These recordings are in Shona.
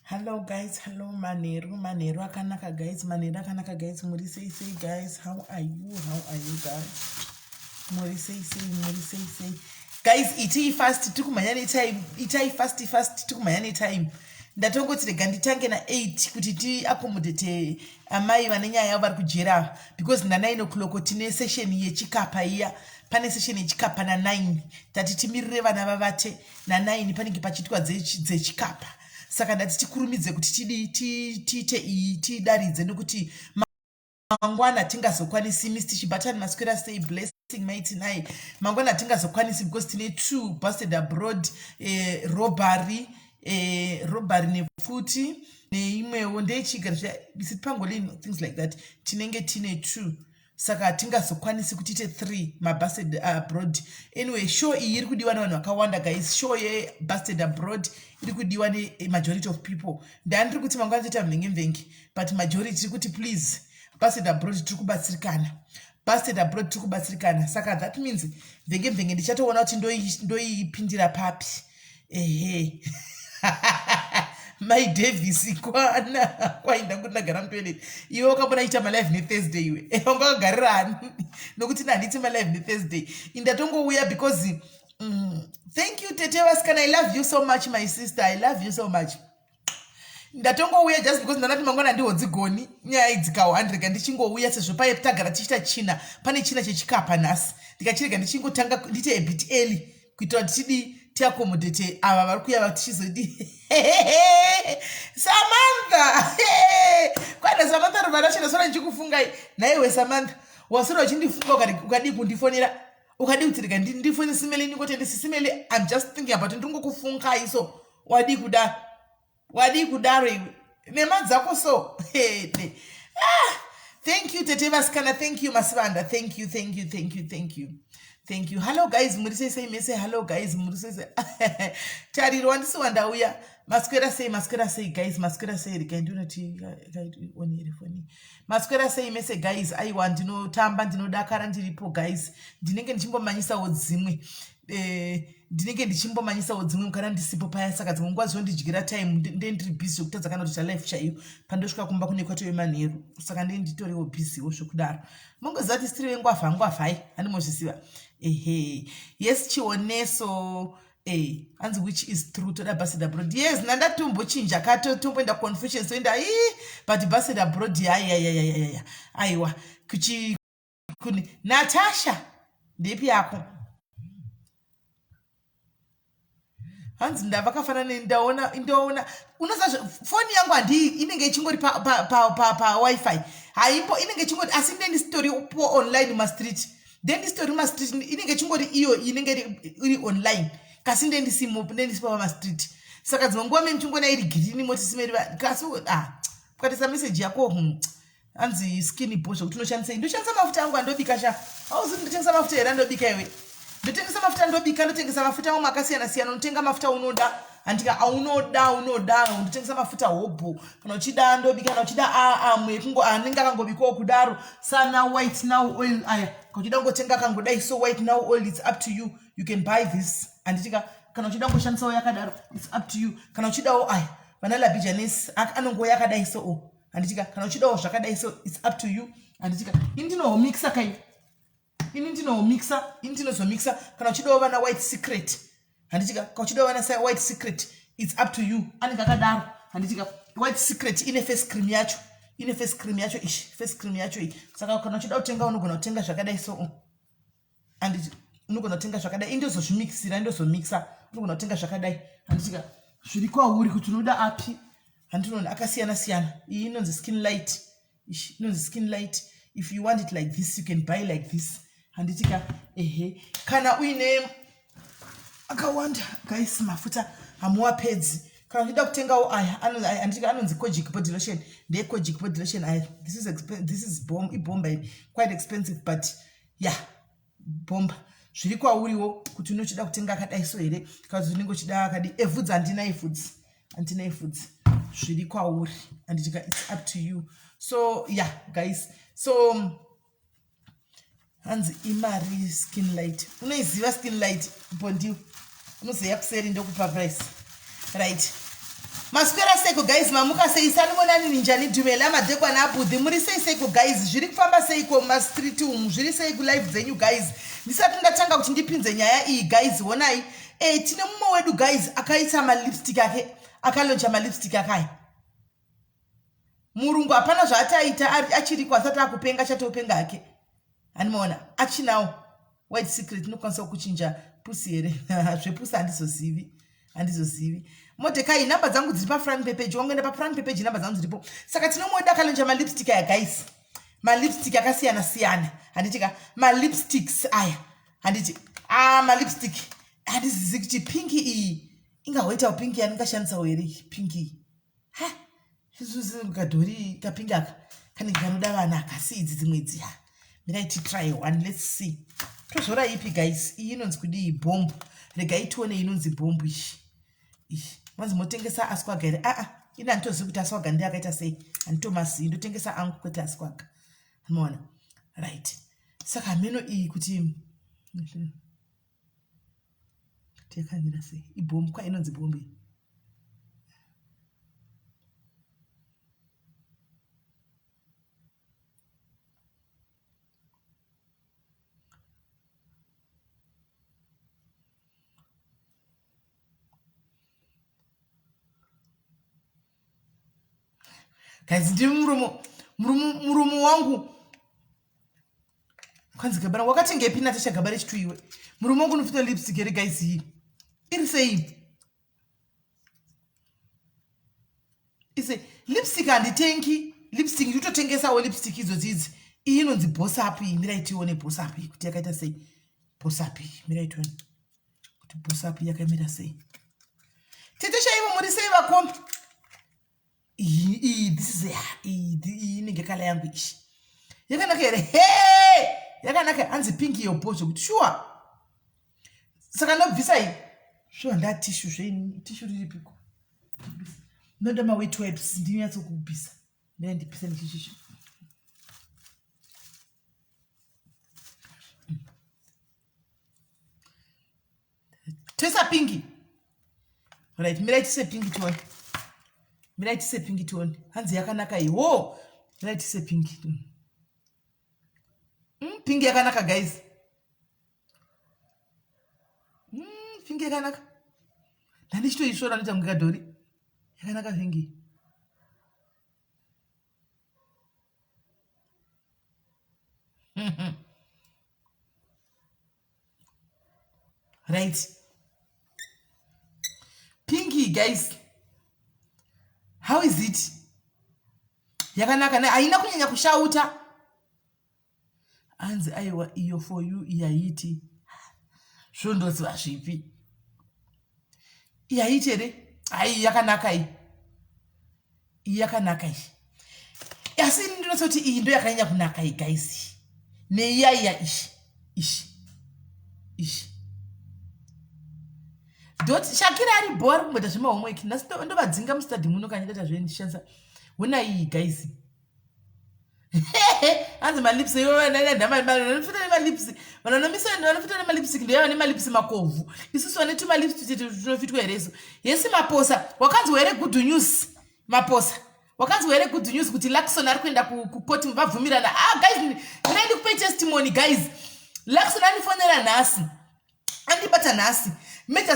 Hello guys, hello Manero akanaka guys, muri say guys, how are you guys? Muri say guys, itai fast tukumanyani time, itai fast tukumanyani time. Ndatongo rega nditange na 8 kuti ti accommodate amai vanenya yavo vari kujera because na 9 o'clock tine session yechikapa iya pane session yechikapa na 9 tati timirire vana vavate na 9 panenge pachitwa dzechikapa saka ndati tikurumidze kuti tidaridze nokuti mangwana tingazokwanisi Mr. Chibatani masquera say blessing mighty night mangwana tingazokwanisi because tine 2 busted abroad robbery nefuti neimwewo ndechigara isipangolini things like that tinenge tine 2 saka hatingazokwanisi kuti tiite 3 mabusted abroad. Anyway, show iyi iri kudiwa nevanhu vakawanda guys. Show yebusted abroad iri kudiwa majority of people. Ndandiri kuti mangwana tiita mvenge but majority tiri kuti please busted abroad tiri kubatsirikana. Busted abroad tiri kubatsirikana. Saka that means mvenge ndichatoona kuti ndoipindira papi. Ehe. My Davis kwana kwainda kuti ndagara mutoilet iwe wakambona ita malive neThursday iwe ungagarira nokuti nanditi malive neThursday indatongouya because thank you Tete Vaskana, I love you so much my sister, I love you so much. Ndatongouya just because ndanati mangwana ndiwo dzigoni nyaya idzika 100 ndichingouya sezvo paye tagara tichita china pane china chechikapa nhasi ndikachirega ndichingotanga ndite a bit early kuitira kuti tidi tiaccommodate ava vari kuya vatichizodi Samantha kwana Samantha rivarashira sora ndichikufungai naiwe Samantha wasora uchindifunga ukadi kundifonera ukadi kuti rega ndifoni Simeli ndingoti Simeli I'm just thinking about ndingokufungai so wadi kudaro iwe nema dzako so thank you Tete Vaskana, thank you Masivanda, thank you. Hello guys, murise say mese hello guys, murise say tari rwandisi wandauya masquera say guys, masquera say rikanduna ti on earphone. Masquera say mese guys, I want tamba ndinodakara ndiripo guys. Ndinenge ndichimbomanyisawo dzimwe mukana ndisipo paya saka dzimwe nguva zondidyira time ndendiri busy kutadza kana kuti life chaiyo pandosvika kumba kune kwato yemanheru saka nditoriwo busywo zvokudaro mongozati sitiri vengwavha hai handimozvisiva yes chioneso hanzi which is true toda busted abroad yes nandatombochinja katomboenda confession soenda but busted abroad yaya aiwa kuni Natasha ndepi yako hanzi ndavakafanana ndaona unoza foni yangu handi inenge ichingori pa wifi haipo inenge ichingori asi ndendi story po online ma street ndendi story ma street inenge ichingori iyo inenge iri online kasi ndendi sipa ma street saka dzimwe nguva mimi chingona iri green moti simeri kasi ukatisa message yako hanzi skinny bosho kuti unoshandisa ndoshandisa mafuta angu andobika sha auzi ndotengesa mafuta here andobika iwe ndotengesa mafuta ndobika ndotengesa mafuta amwe makasiyana unotenga mafuta unoda andika unoda ndotengesa mafuta hobo kana uchida ndobika kana uchida amwe kungo anenge akangobikwa kudaro sana white now oil aya kana uchida ngotenga kangodai so white now oil, it's up to you, you can buy this anditika kana uchida ngoshandisawo yakadaro it's up to you kana uchidawo aya vanala bijanes anongo yakadai so anditika kana uchidawo zvakadai so it's up to you anditika indinomixa kai indinozomixa kana uchidawo vana white secret handitika kana uchidawo vana white secret it's up to you anenge akadaro handitika white secret ine face cream yacho face cream yacho saka kana uchida kutenga unogona kutenga zvakadai so anditi unogona kutenga zvakadai indozozvimixira ndozomixa unogona kutenga zvakadai handitika zviri kwauri kuti unoda api handinoona akasiyana iyi inonzi skin light if you want it like this you can buy like this handitika kana uine akawanda guys mafuta hamuwa pedzi kana uchida kutengawo aya andika anonzi kojic body lotion ndeye kojic body lotion aya this is ibomba quite expensive but yeah bomba zviri kwauriwo kuti unochida kutenga akadai so here kana kuti unenge uchida akadi efoods antina foods zviri kwauri anditika it's up to you so yeah guys so hanzi imari skin light unoiziva skin light pondiu unozoya kuseri ndokupa price right Maswera seiko guys, mamuka sei sanibona nini njani dhumela madhekwa nabudhi muri sei seiko guys, zviri kufamba seiko mastreet umu, zviri sei ku live dzenyu guys. Ndisati ndatanga kuti ndipinze nyaya iyi guys, honai tine mumwe wedu guys akaisa ma lipstick ake, akalonja ma lipstick akaya. Murungu hapana zvaataita achiri kwasati akupenga chatopenga ake. Animona achinawo white secret inokwanisa kuchinja pusi here. Zvepusi handizozivi. Motekai namba dzangu dziri pa front page, wangoenda pa front page namba dzangu dziripo. Saka tinomoda akalonja ma lipstick aya guys. Ma lipstick akasiyana siyana. Handitika ma lipsticks aya. Handiti ma lipstick handizizi kuti pinki iyi ingahoita pinki yaningashandisa here pinki. Ha kadhori kapingi aka kanenge kanoda vana akasi idzi dzimwe dziya. Miraiti try one, let's see. Tozora ipi guys, iyi inonzi kudii bomb. Regai tione inonzi bomb ishi. Manzi motengesa aswaga here. Ina nditozivi kuti aswaga ndiye akaita sei. Anditomasi ndotengesa angu kwete aswaga. Unoona? Right. Saka meno iyi kuti yakanira sei. Ibomb kwa inonzi bomb iyi. Guys, ndi murumu wangu. Kwanzi gabara wakati ngepi natasha gabara chitu iwe. Murumu wangu nufita lipstick here guys hii. Iri sei. Ise lipstick handitengi. Lipstick nditotengesa wo lipstick izo dzidzi. Iyi inonzi boss up iyi. Mira itione boss up iyi kuti yakaita sei. Boss up iyi. Mira itione. Kuti boss up iyi yakamira sei. Tetesha ivo muri sei vakombi. This is inenge kala yangu ishi. Yakanaka here. Hey! Yakanaka hanzi pinki yobocho kuti sure. Saka nobvisa iyi. Sure nda tissue zveni, tissue riripiko. Ndoda ma wet wipes ndinyatso kubvisa. Ndipisa ndichishisha. Tesa pinki. Alright, miraitise pinki tuone. Miraitise pinki tuone. Hanzi yakanaka iyi. Wo! Miraitise pinki. Pinki yakanaka guys. Pinki yakanaka. Ndandichitoishora nita mukadhori. Yakanaka pinki. Right. Pinki guys. How is it? Yakanaka na haina kunyanya kushauta. Anzi aiwa iyo for you iyaiti. Shondozi vasvipi. Iyaiti ere. Ai yakanaka iyi. Yakanaka iyi. Yasi ndinototi iyi ndo yakanyanya kunaka iyi guys. Neiya ishi. Dot Shakira ari bore kumboita zvema homework. Ndo vadzinga mustadi muno kanyita zvenishansa. Wona iyi guys. Anzi ma lips yo vanofita ma lips. Vanonomisa vanofita ma lips ndo yava ma lips makovhu. Isusu vane tuma lips tinofitwa hereso. Yesi maposa. Wakanzi were good news. Maposa. Wakanzi were good news kuti Lakson ari kuenda ku court vabvumirana. Guys, ndaenda kupa testimony guys. Lakson anifonera nhasi. Andibata nhasi. Meta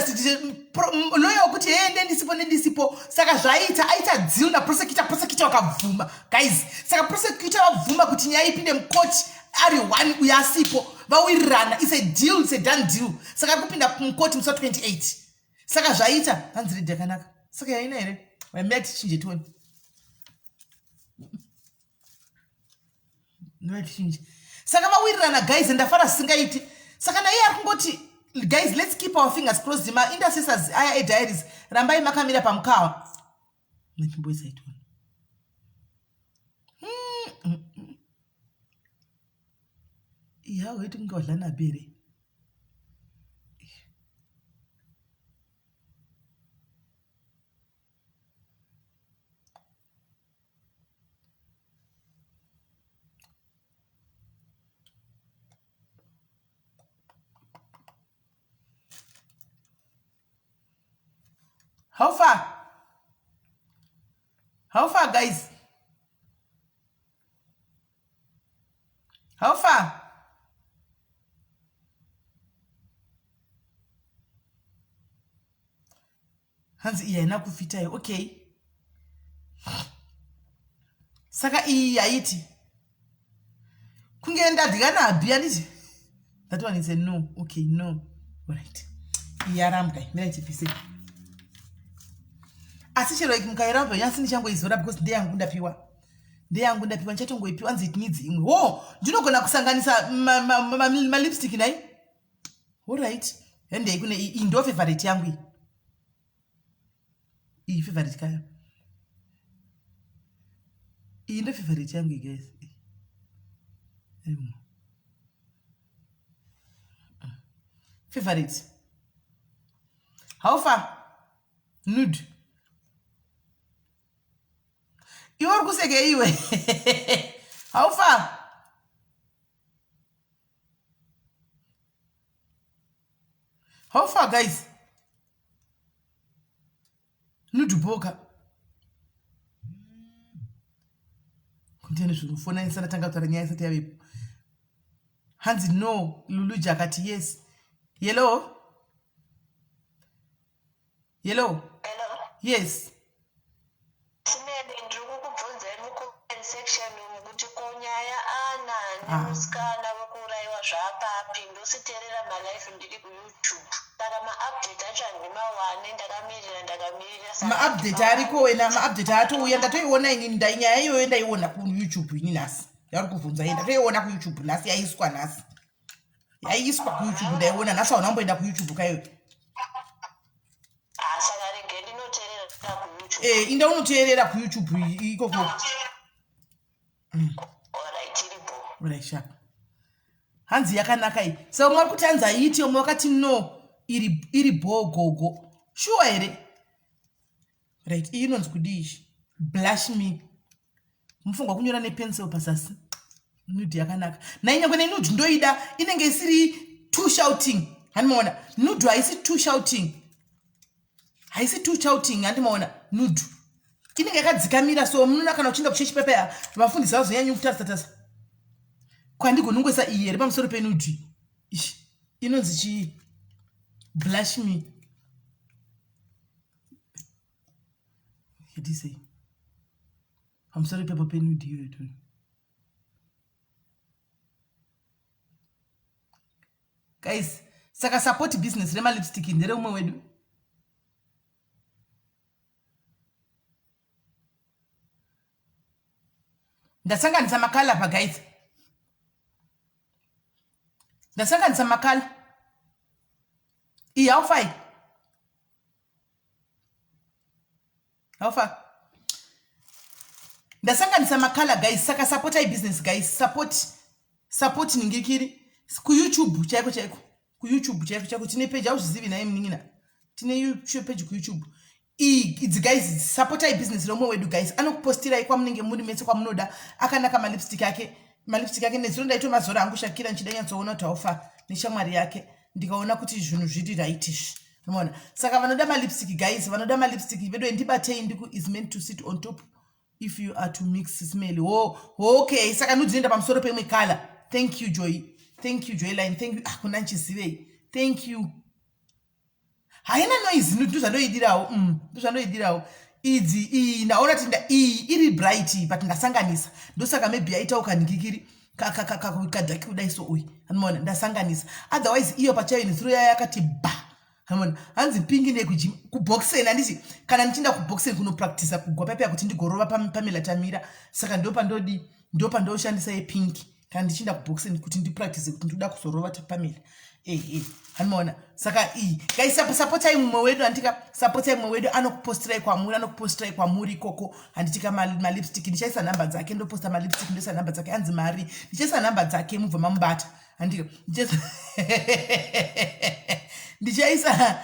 lawyer kuti ende ndisipo saka zvaita aita deal na prosecutor wakabvuma guys. Saka prosecutor wabvuma kuti nyaya ipinde mukoti ari one uyasipo vawirirana. It's a deal, it's a done deal. Saka kupinda mukoti musa 28. Saka zvaita hanzi read yakanaka. Saka yaina here wamira tichinje toni. Ndichinje. Saka vawirirana guys ndafara singaiti. Saka naye ari kungoti guys, let's keep our fingers crossed. My intercessors, aya diaries, rambai makamira pamkawa. Nechimboisa itoni. Yawe tingodlana bere. How far? How far, guys? How far? Hanzi iya ina kufita. Okay. Saka iyi yaiti. Kungenda digana abianiti. That one is a no. Okay, no. Alright. Yaramka. Mira chipise. Asichero ikumkairamba yansini changu izora because ndeye yangu ndapiwa. Ndeye yangu ndapiwa nchatongo ipiwa anzi it needs imwe. Oh, ndinogona kusanganisa ma lipstick nai. Alright. Ende ikune ndo favorite yangu. I favorite kaya. I ndo favorite yangu guys. Favorite. How far? Nude. You are going to say, how far? How far, guys? Nude boka. Continue to phone and send a tanga to the nearest table. Hands no, Lulu jacket, yes. Yellow? Yellow? Hello? Yes. Ma-update ariko wena ma-update atouya ndatoiona ini nyaya iyoyo ndaiona kuYouTube ini nhasi yari kubvunza iyi ndatoiona kuYouTube nhasi yaiswa nhasi yaiswa kuYouTube ndaiona nhasi auna kumboenda kuYouTube kayo inda unoteerera kuYouTube ikoko right sharp hanzi yakanaka iyi so mwari kutanza iti omwe wakati no iri bhogogo sure here right iyi inonzi kudishi blush me mufunga kunyora nepencil pasasi nude yakanaka nainyangwe nenude ndoida inenge isiri too shouting handimaona nude haisi too shouting handimaona nude inenge yakadzikamira so munona kana uchinda kuchechi pepa vafundisi vazonyanyi kutasatasa kwandigonongwesa iyi here pamusoro penude inonzi chii blush me yadisei pamusoro pepa penude iyoyo toni guys saka support business rema lipstick ndere umwe wedu ndasanganisa makala pa guys ndasanganisa makala iyi how far ndasanganisa makala guys saka support ai business guys support ningikiri kuYouTube chaiko kuYouTube chaiko tine page auzivi naye mningina tine page kuYouTube it's guys support ai business romwe wedu guys anokupostira ikwa mninge muri metse kwa munoda akanaka malipstick yake neziro ndaito mazora angu shakira nchidanya tsoona taufa nishamwari yake ndikaona kuti zvinhu zviri rightish unaona saka vanoda malipstick guys vanoda malipstick vedo ndibatei ndiku is meant to sit on top if you are to mix smell okay saka nudzinoenda pamusoro pemwe color thank you Joyline thank you akuna nchizivei thank you haina noise ndozvandoidirawo idzi naona tinda iri bright but ndasanganisa ndosaka maybe yaita ukaningikiri kadhaki kudai so uyi anoona ndasanganisa otherwise iyo pachayo nezuro yaya yakati ba anoona hanzi pingi nekuboxeni handiti kana ndichinda kuboxeni kunopractice kugwa paipa kuti ndigorova pamelatamira saka ndopandoshandisa yepingi kana ndichinda kuboxeni kuti ndipractice kuti ndoda kuzorova pamela hanimona saka guys support ai mumwe wedu andika support ai mumwe wedu anokupostirai kwamuri koko anditika malipstick ndichaisa namba dzake ndoposta malipstick ndoisa namba dzake anzi mari ndichaisa namba dzake mubva mamubata andika ndichaisa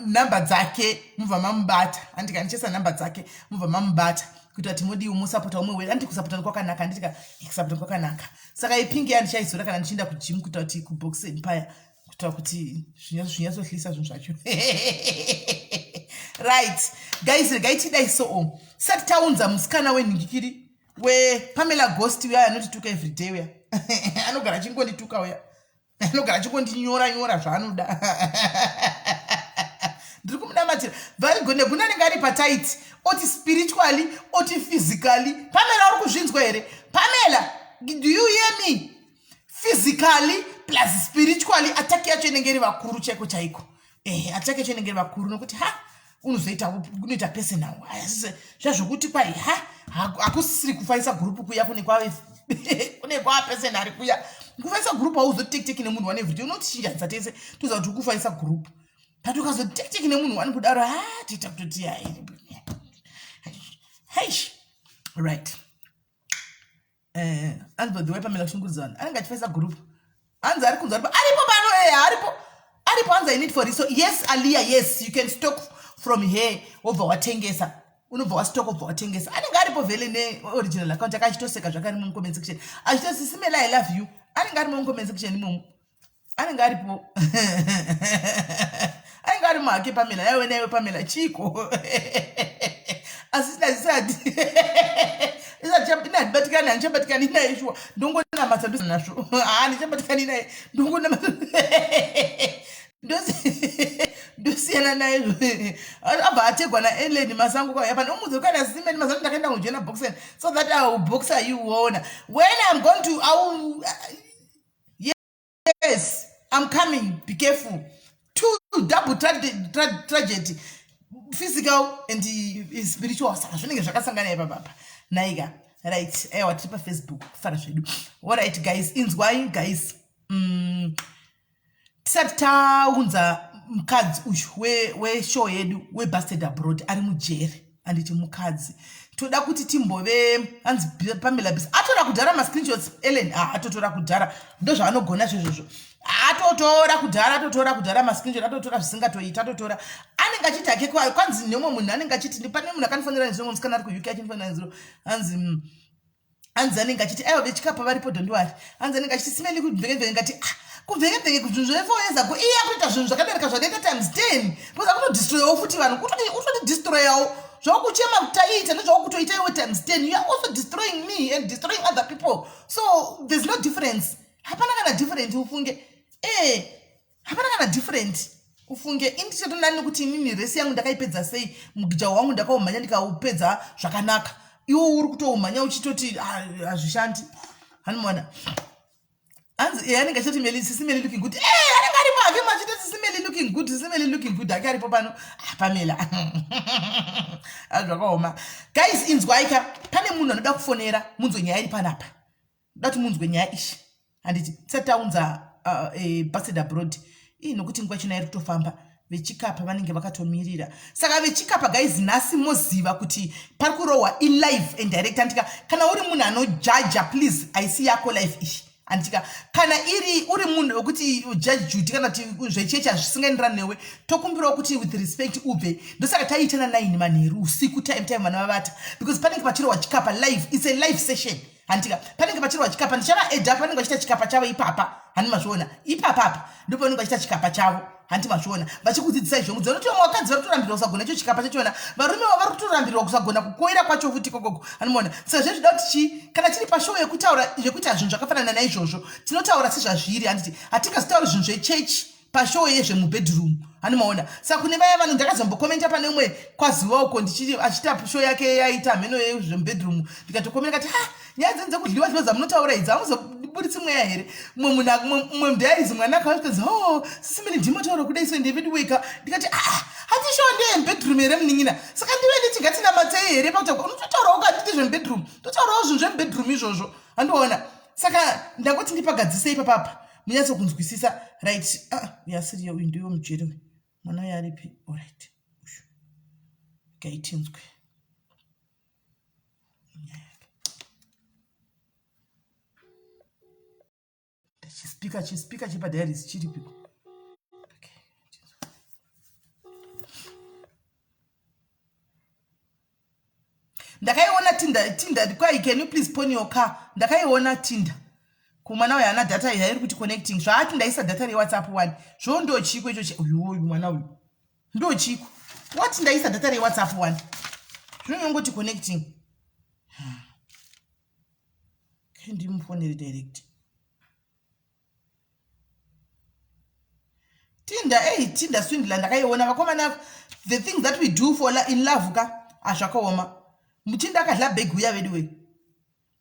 namba dzake mubva mamubata andika ndichaisa namba dzake mubva mamubata kuti ati modi umusapota umwe wedu andikusapota kwakanaka anditika kusapota kwakanaka saka ipingi yandichaizora kana ndichinda kugym kuita kuti kuboxeni paya kuita kuti zvinyazohlisa zvinhu zvacho right guys regai tidai so Sati taunza musikana wenhingikiri Pamela Ghost uya anotituka every day uya. Anogara chingondituka uya. Anogara chingondinyora zvaanoda. Ndiri kumunamatira. Varigone guna nengari patight. Oti spiritually, oti physically. Pamela uri kuzvinzwa here? Pamela, do you hear me? Physically plus spiritually attack yacho inenge iri vakuru chaiko chaiko. Attack yacho inenge iri vakuru nokuti unoita personal. Zvazvokuti kwai hakusiri kufaisa group kuya kune kwa personal kuya. Kufaisa group hauzotekiteki nemunhu one everyday. Unotichinjadza tese toza kuti kufaisa group. But ukazotekiteki nemunhu one kudaro tiita kutoti Heish. Right. And by the way, Pamela Shunguzan, I think I group. And Aripo Bano, Aripo answer in it for this. So, yes, Aliyah, yes, you can stock from here over what Tengesa. Uno stock of what Tengesa. I think Aripo Velene original account. I just take a Jacan comment section. I just similar, I love you. I think I comment section. I think Aripo. I got him, I keep Pamela. I will never Pamela Chico. As I said. Isa champina batikana nchabatikana ina issue ndongo na masadusa nasho nchabatikana ina ndongo na dosi yana na aba ategwa na Ellen Masango kwa yapa umuzo kana simeni Masango ndakaenda kujena boxing so that I will boxer you wona when I'm going to yes I'm coming, be careful. Two double tragedy, physical and spiritual. Naiga, right? What type of Facebook? All right, guys. In why, guys? Tsata unza mkazi we show yedu we busted abroad ari mujere anditi mukadzi toda kuti timbove anzi Pamela bis atora kudhara ma screenshots Ellen atotora kudhara ndo zvaanogona zvozvo atotora kudhara ma screenshot atotora zvisingatoita atotora anenge achiti ake kwanzi nemwe munhu anenge achiti ndipane munhu akanifanira nezvimwe musikana ari ku UK achinifanira nezvimwe anzi anenge achiti ayo vechikapa varipo ndondwari anzi anenge achiti simeli kuvhenge ngati kuvhenge kuti zvevo yeza ku iya kuita zvinhu zvakadarika zvanoita times 10 kuza kutodestroyawo futi vanhu kutodestroyawo zvakuchema kutaita nezvakutoita iwe times 10 you are also destroying me and destroying other people so there's no difference hapana kana different ufunge hapana kana different ufunge inditotonani kuti inini resi yangu ndakaipedza sei mujawu wangu ndakaumhanya ndikaupedza zvakanaka iwe uri kutoumhanya uchitoti hazvishandi hanomona anzi anenge achiti Melly Melly looking good anenge ari mavhi machiti Melly looking good ake aripo pano Pamela azvakaoma guys inzwaika pane munhu anoda kufonera munzwe nyaya iri panapa dati munzwe nyaya ishi handiti tsataunza busted abroad nokuti nguva chino iri kutofamba vechikapa vanenge vakatomirira saka vechikapa guys nhasi moziva kuti pari kurohwa in live and direct andika kana uri munhu anojaja please aisi yako life ishi andika kana uri munhu wekuti judge Judy kana kuti zvechechi hazvisingaenderani newe tokumbirawo kuti with respect ubve ndosaka taitana 9 manheru usiku time vana vavata because panenge pachirohwa chikapa live it's a live session handika panenge pachirohwa chikapa ndichava edha panenge vachita chikapa chavo ipapa handi mazviona ipapapa ndipo panenge vachita chikapa chavo handi mazviona vachikudzidzisa izvongo dzonoti vamwe vakadzi vari kutorambirwa kusagona icho chikapa chachona varume vari kutorambirwa kusagona kukoira kwacho futi kokoko handimaona saka zvezvida kuti kana tiri pashow yekutaura zvekuita zvinhu zvakafanana naizvozvo tinotaura sezvazviri handiti hatingazotauri zvinhu zvechechi pashow yezvemubedroom hanimaona saka kune vaya vanhu ndakazombokomenta pane umwe kwaziwa uko achita show yake yaita mheno yezvemubedroom ndikatokomenta kati nyaya dzenze kudliwa zvinoza munotaura idzi hamuzoburitsi mweya here mumwe mudhayarizi mwana akazvikazi sisi Melly ndimotaura kudai so David Weka ndikati hati show ndeyemubedroom here munin'ina saka ndiwe nditingatinamatei here pakuti unototaurawo ukatiti zvemubedroom totaurawo zvinhu zvemubedroom izvozvo handiona saka ndangoti ndipagadzisei papapa munyatso kunzwisisa right yasiriyo uyu ndiwo mujeri we mwana uyo aripi alright gaitinzwe chispika chepadhayaris chiripiko ndakaiona tinda kwai can you please pon your car ndakaiona tinda kumwana uyu ana data yairi kuti connecting zvaati ndaisa data reWhatsApp 1 zvo ndochiko icho uyu mwana uyu ndochiko wati ndaisa data reWhatsApp 1 zvinongoti connecting. Ndimfonere direct. Tinda swindla ndakaiona vakomana. The things that we do for in love ka azvakaoma. Muchinda kadla bag uya vedu we.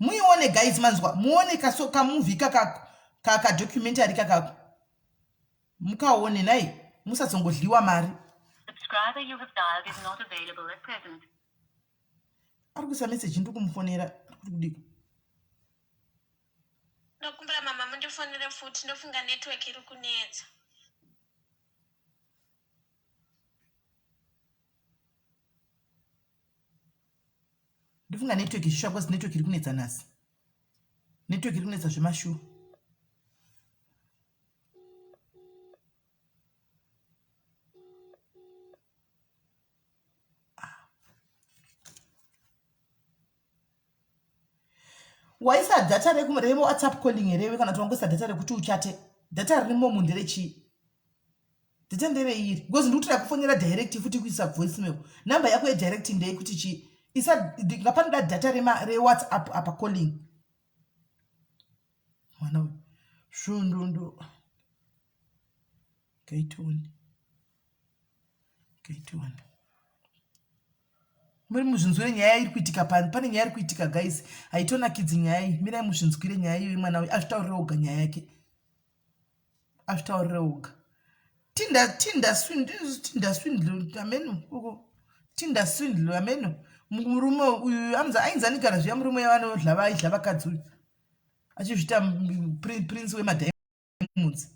Muione guys manzwa. Muone ka movie ka documentary kakako. Mukaone nai musatsongodliwa mari. Subscriber you have dialed is not available at present. Ari kusa message ndikumufonera kudiko. Ndakumbira mama mundifonere futhi ndofunga network iri kunetsa. Ndofunga network ishisha because network iri kunetsa nasi. Network iri kunetsa zvemashu. Waisa data rekumuremo WhatsApp calling erewe kana tongesa data rekuti uchate. Data rimo mundere chi. Data ndere iri. Because ndutira kufonera direct futi kuisa voicemail. Number yako ye direct ndeye kuti chi. Isa ngapanda data re WhatsApp apa calling. Mwana shundundo. Kaitoni. Muri muzvinzwire nyaya iri kuitika pane nyaya iri kuitika guys. Haitonakidzi nyaya iyi. Mirai muzvinzwire nyaya iyi mwana we azvitaurire oga nyaya yake. Azvitaurire oga. Tinda swindle ameno uko. Tinda swindle ameno. Murume uyu ainzanikana zviya murume yavanodla vakadzi uyu. Achizvita prince wemadaimonds.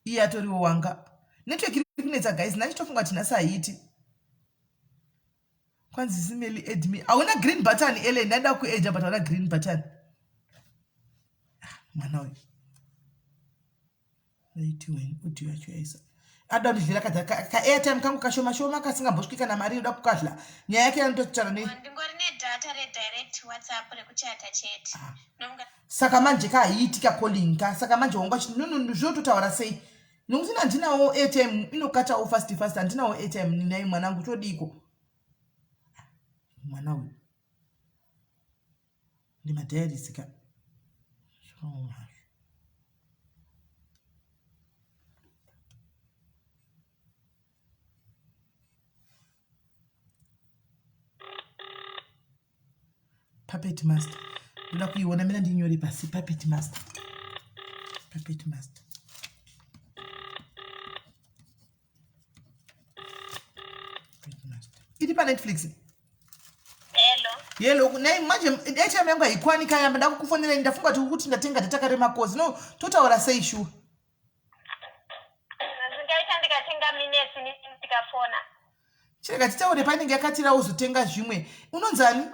Iye atoriwo wanga. Network iri kunetsa guys. Ndachitofunga tina saiti. Kwanzi simeli add me. Hauna green button ele ndanda kuedja but hauna green button. Mwana we. Wait when uti wacho yaisa. Ada ndivira ka airtime kangu kashoma kasingambosvika na mari uda kukadla. Nyaya yake yanototara nei. Ndingori ne data re direct WhatsApp rekuchata chat. Saka manje ka hiitika calling ka saka manje wonga no zvototaura sei. Nokuti ndinawo airtime inokata fast ndinawo airtime ninai mwanangu chodiko. Mwana we. Ndi madayari sika. Puppet master. Ndoda kuiona mina ndinyore pasi puppet master. Iri pa Netflix. Hello, nai manje airtime yangu haikwani kaya ndakukufonera ndafunga kuti ndatenga data kare makozi. No, totaura sei shu. Ndingaita ndikatenga minutes ndikafona. Chireka titaure painenge yakatira uzotenga zvimwe. Unonzani?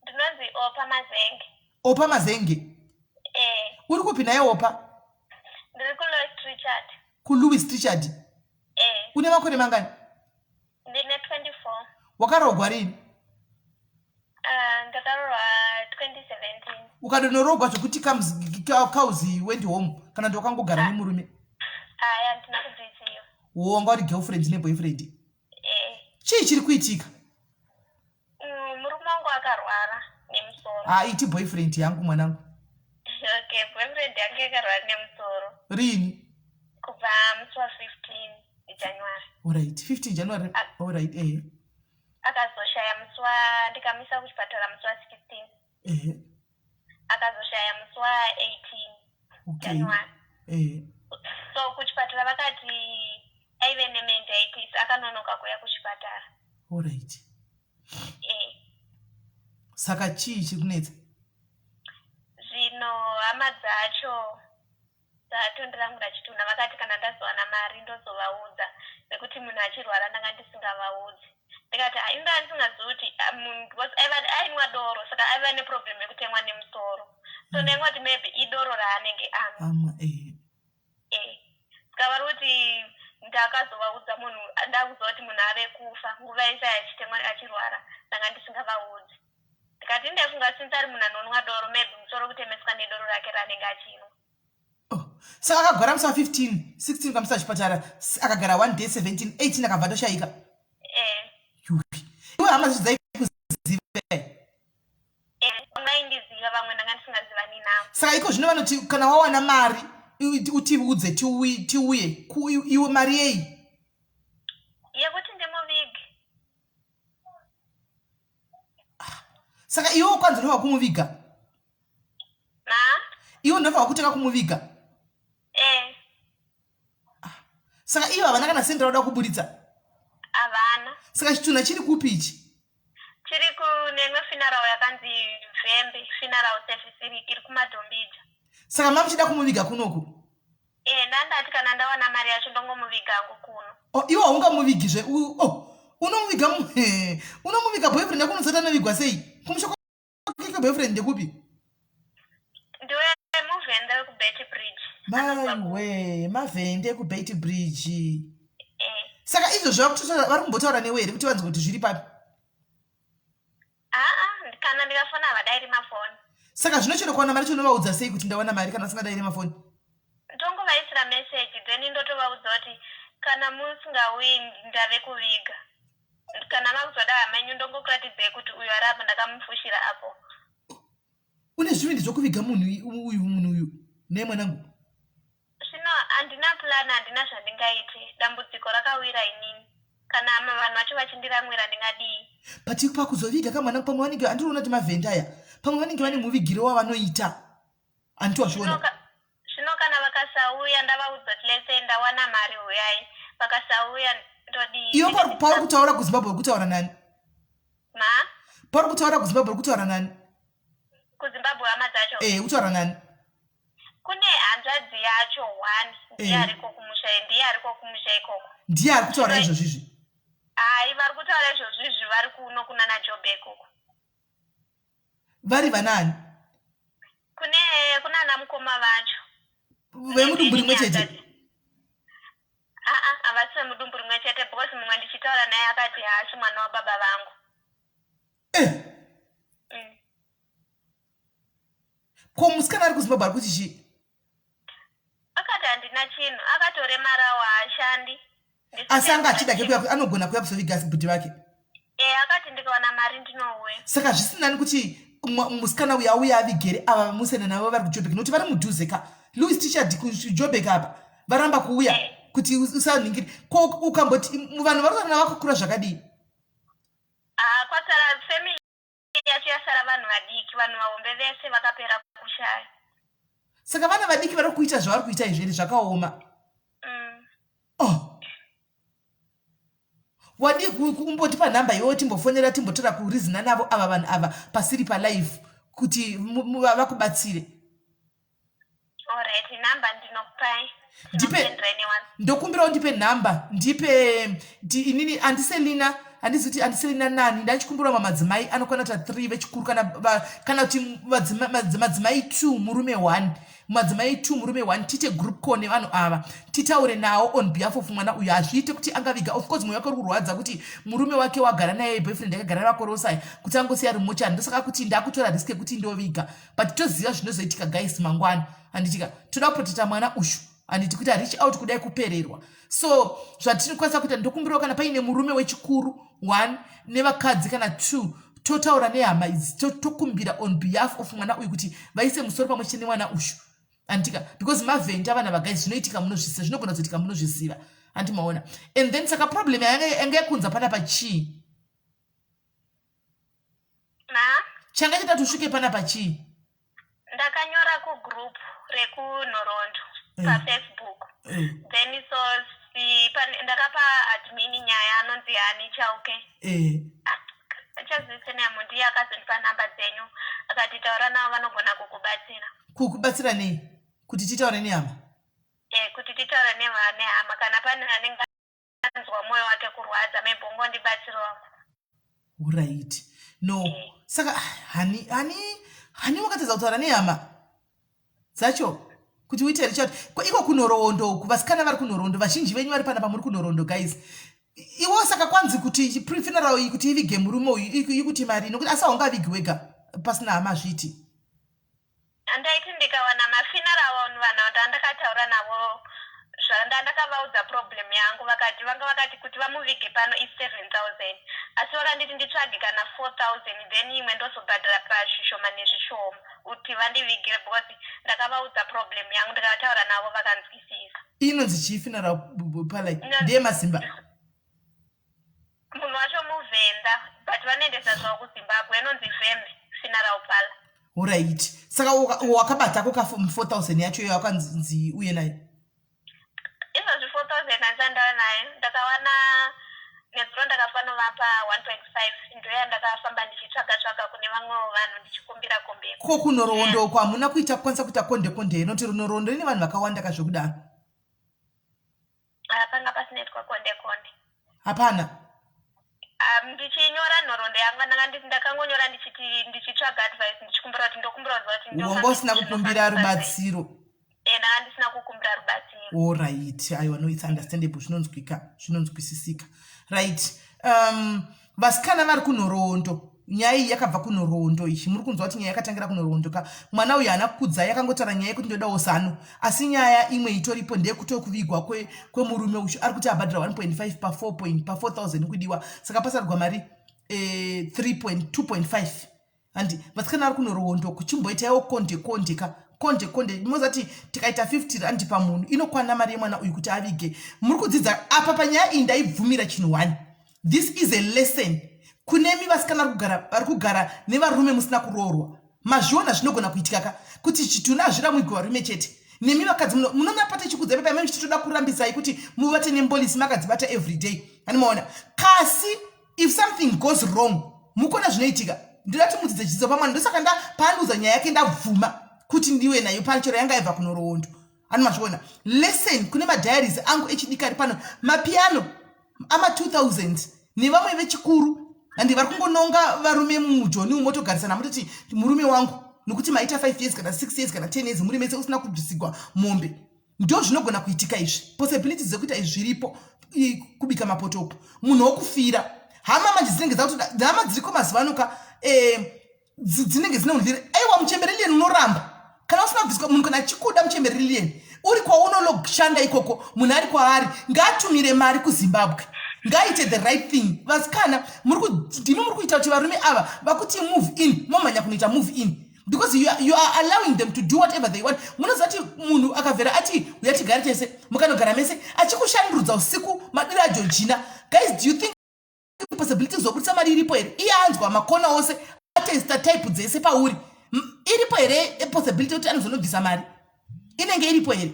Ndinonzi Opa Mazenge. Opa Mazenge? Uri kupi naye Opa? Ndiri ku Louis Richard. Ku Louis Richard? Une makore mangani? Ndine 24. Wakarogwa rini? Ndakarorwa 2017. Ukadonorogwa zvokuti kauzi went home kana ndokangogara nemurume? Aya ndina kudzitsiyo. Wonga uri girlfriend ne boyfriend? Chii chiri kuitika? Murume wangu akarwara nemusoro. Iti boyfriend yangu mwanangu. Okay, boyfriend yangu akarwara nemusoro. Rini? Kubva musi wa 15 January. Alright, 15 January. Alright, akazoshaya musi ndikamisa kuchipatara musi wa 16. Akazoshaya musi wa 18 January. So kuchipatara vakati aive nemeningitis akanonoka kuya kuchipatara. Alright. Saka chii chiri kunetsa? Zvino hama dzacho dzatondiramura chituna vakati kana ndazowana mari ndozovaudza nekuti munhu achirwara ndanga ndisingavaudzi. Ndikati inda ndisingazivi kuti munhu ainwa doro saka aiva neproblem yekutemwa nemusoro. So ndainga kuti maybe idoro raanenge amwa. Sikavari kuti ndakazovaudza munhu ndakuziva kuti munhu ave kufa nguva yese achitemwa achirwara ndanga ndisingavaudzi. Ndikati ndaifunga since ari munhu anonwa doro maybe musoro kutemeswa nedoro rake raanenge achinwa. Saka akagara musi wa 15, 16 kwamusa chipatara akagara 1 day 17, 18 akabva ndoshaika. Iwe hama zvidzai zvino vanoti kana wawana mari utiudze tiuye iwe mari yei yekuti ndimuvige. saka iwe kwanza ndova kumuviga iwe ndova kutaka kumuviga saka ivo havana kana sendera uda kuburitsa havana. saka chitunha chiri kupi ichi chiri kunemwe funeral yakanzi Vembe funeral service iri kuMadhombija. saka mamuchida kumuviga kunoku ndandati kana ndawana mari yacho ndongomuviga angu kuno. iwe haungamuvigizve unomuviga boyfriend yako unosati anovigwa sei kumusha kwake boyfriend ndekupi ndiwe muvhende wekubet bridge. maiwe mavhende ekubait bridge saka izvozvo vari kumbotaura newe here kuti vanzi kuti zviri papi kana ndikafona havadairi mafoni saka zvinochero kuwana mari chinovaudza sei kuti ndawana mari kana usingadairi mafoni ndongovaisira meseji then ndotovaudza kuti kana musingauyi ndave kuviga kana makuzoda hamenyu ndongokuratidzei kuti uyu ari apo ndakamufushira apo. une zvivindi zvokuviga munhu uyu naye mwanangu zvino handina plan handina zvandingaite dambudziko rakawira inini kana vanhu vacho vachindiramwira ndingadii but pakuzoviga kamwanangu pamwe vanenge handinoona kuti mavhenda aya pamwe vanenge vane muvigiro wavanoita handitowazviona zvino kana vakasauya ndavaudza kuti lese ndawana mari uyai vakasauya ndodii iwe pauri kutaura kuzimbabwe uri kutaura nani pauri kutaura kuzimbabwe uri kutaura nani kuzimbabwe hama dzacho utaura nani kune hanzvadzi yacho one ndiye ariko kumusha ndiye ariko kumusha ikoko ndiye ari kutaura izvozvizvi hai vari kutaura izvozvizvi vari kuno kuna najobe ikoko vari vanani kuna namukoma vacho vemudumburi mwe chete havasi vemudumburi mwe chete because mumwe ndichitaura naye akati haasi mwana wababa vangu ko musikana ari kuzimbabwe ari kuti chii akati handina chinhu akatoremarawo haashandi asi anga achida kekuya anogona kuya kuzoviga bhudhi vake akati ndikawana mari ndinouya saka zvisinani kuti musikana uya auya avigere ava vamusene navo vari kujobek nokuti vari mudhuze ka louis tichard kujobek apa varamba kuuya kuti usanhingiri ko ukamboti vanhu vari kutana vakakura zvakadii kwasara family yacho yasara vanhu vadiki vanhu vahombe vese vakapera kushaya saka vana vadiki vari kuita zvavari kuita izviri zvakaoma wadi kumbotipa nhamba iwewo timbofonera timbotora kurizina navo ava vanhu ava pasiri palife kuti vakubatsire alright nhamba ndinokupai ndokumbirawo ndipe nhamba ndipe inini handisi kuti handiselina nani ndachikumbirawo mamadzimai anokwana ta 3 vechikuru kana kuti madzimai 2 murume 1 madzimai 2 murume 1 tiite group call nevanhu ava titaure nawo on behalf of mwana uyu hazviite kuti angaviga of course mwoyo wake uri kurwadza kuti murume wake wagara naye boyfriend akagara vakorosai kuti angosiya ari mumochani ndosaka kuti ndakutora risk yekuti ndoviga but toziva zvinozoitika guys mangwana handitika toda kuprotecta mwana ushu handiti kuti reach out kudai kupererwa so zvatinokwanisa kuita ndokumbirawo kana paine murume wechikuru 1 nevakadzi kana 2 totaura nehama idzi tokumbira on behalf of mwana uyu kuti vaise musoro pamwe chete nemwana ushu handika because mavhenda vana vagaizi zvinoitika munozvisiva zvinogona kuzoitika munozvisiva handimaona and then saka problem yanga yakunza panapa chii changa chita tusvike panapa chii ndakanyora kugroup rekunhorondo pafacebook then so ndakapa admin nyaya anonzi hani chauke achazvisenemo ndiye akazondipa nhamba dzenyu akati taura navo vanogona kukubatsira nei kuti titaure nehama kuti titaure nehama kana pane anenge anzwa mwoyo wake kurwadza mebhongo ndibatsirawo right no saka hani wakatedza kutaura nehama dzacho kuti uite richard iko kunhoroondo kuvasikana vari kunhoroondo vazhinji venyu vari panapa muri kunhoroondo guys iwo saka kwanzi kuti funeral iyi kuti ivige murume uyu ikuti mari nokuti asi haungavigi wega pasina hama zviti handaiti ndikawana mafuneral vanhu vandakataura navo ndakavaudza problem yangu vanga vakati kuti vamuvige pano i7,000 asi vakanditi nditsvage kana 4,000 then imwe ndozobhadhara pazvishoma nezvishoma kuti vandivigire because ndakavaudza problem yangu ndikataura navo vakanzwisisa. Inonzi chief funeral parlour ndiye Mazimba. Munhu wacho muvenda but vanoendesa zvavo kuZimbabwe inonzi Vembe funeral parlour. Alright. Saka wakabata koka 4,000 yacho iyoyo akanzi uye nayo. Izvozvi 4,000 handichandawa nayo ndakawana nezuro ndakafana vapa 1.5 ndoya ndakafamba ndichitsvaga kune vamwe vanhu ndichikumbira kumbira. Ko kunorondo uko hamuna kuita kukwanisa kuita konde noti runorondo rine vanhu vakawanda kazvokudaro. Panga pasinoitwa konde. Hapana. Ndichinyora nhoroondo yangu ndakangonyora ndichitsvaga advice ndichikumbira kuti ndokumbira kuti wanga usina kukumbira rubatsiro. Ndanga ndisina kukumbira rubatsiro. All right. Aiwa, no, it's understandable. Zvinonzwisisika. Right. Vasikana vari kunhoroondo. Nyaya iyi yakabva kunhoroondo ichi. Muri kunzwa kuti nyaya yakatangira kunhoroondo ka. Mwana uyu haana kukudzai yakangotaura nyaya yekuti ndodawo zano. Asi nyaya imwe itoripo ndeyekutokuvigwa kwemurume uyu ari kuti abhadhira 1.5 pa 4,000 kudiwa. Saka pasarigwa mari 2.5. Andi vasikana vari kunhoroondo kuchimboitaiwo konde ka. Konde mozati tikaita 50 rand pamunhu inokwana mari yemwana uyu kuti avige. Muri kudzidza apa panyaya iyi ndaibvumira chinhu 1. This is a lesson kunemi vasikana vari kugara nevarume musina kuroorwa. Mazviona zvinogona kuitika ka kuti chituna hazvira muigwa rume chete. Nemi vakadzi munonyapata chikudza pepa imwe chitoda kurambisai kuti muvate nembolisi makadzibata everyday. Animaona kasi if something goes wrong mukona zvinoitika. Ndidati mudzidze chidzidzo pamwana ndosaka paandiudza nyaya yake ndabvuma kuti ndiwe nayo panchero yanga ibva kunhoroondo. Animazviona lesson kune madiaries angu echidikari pano mapiano ama 2000 nevamwe vechikuru andi vari kungononga varume mujoni umotogarisana mutoti murume wangu nokuti maita 5 years kana 6 years kana 10 years muri mese usina kubvisigwa mombe. Ndo zvinogona kuitika izvi. Possibilities dzekuita izvi zviripo kubika mapotopo. Munhu wokufira. Hama manje dzinenge dzakuti hama dziriko mazivanoka dzinenge dzinoundira aiwa muchemberereni unoramba. Kana usina kubviswa munhu kana chikuda muchemberereni uri kwaunoshanda ikoko munhu ari kwaari ngaatumire mari kuZimbabwe. Ngaite the right thing. Vasikana ndimi muri kuita kuti varume ava vakuti move in momanya kunoita move in because you are allowing them to do whatever they want. Munozati munhu akavhera ati uyatigara chese mukanogara mese achikushandurudza usiku madiri aJorgina. Guys, do you think possibilities zokutsa mari iripo here? Iyanzwa makona ose atesta type dzese pauri. Iripo here possibility kuti anozonobvisa mari inenge iripo here.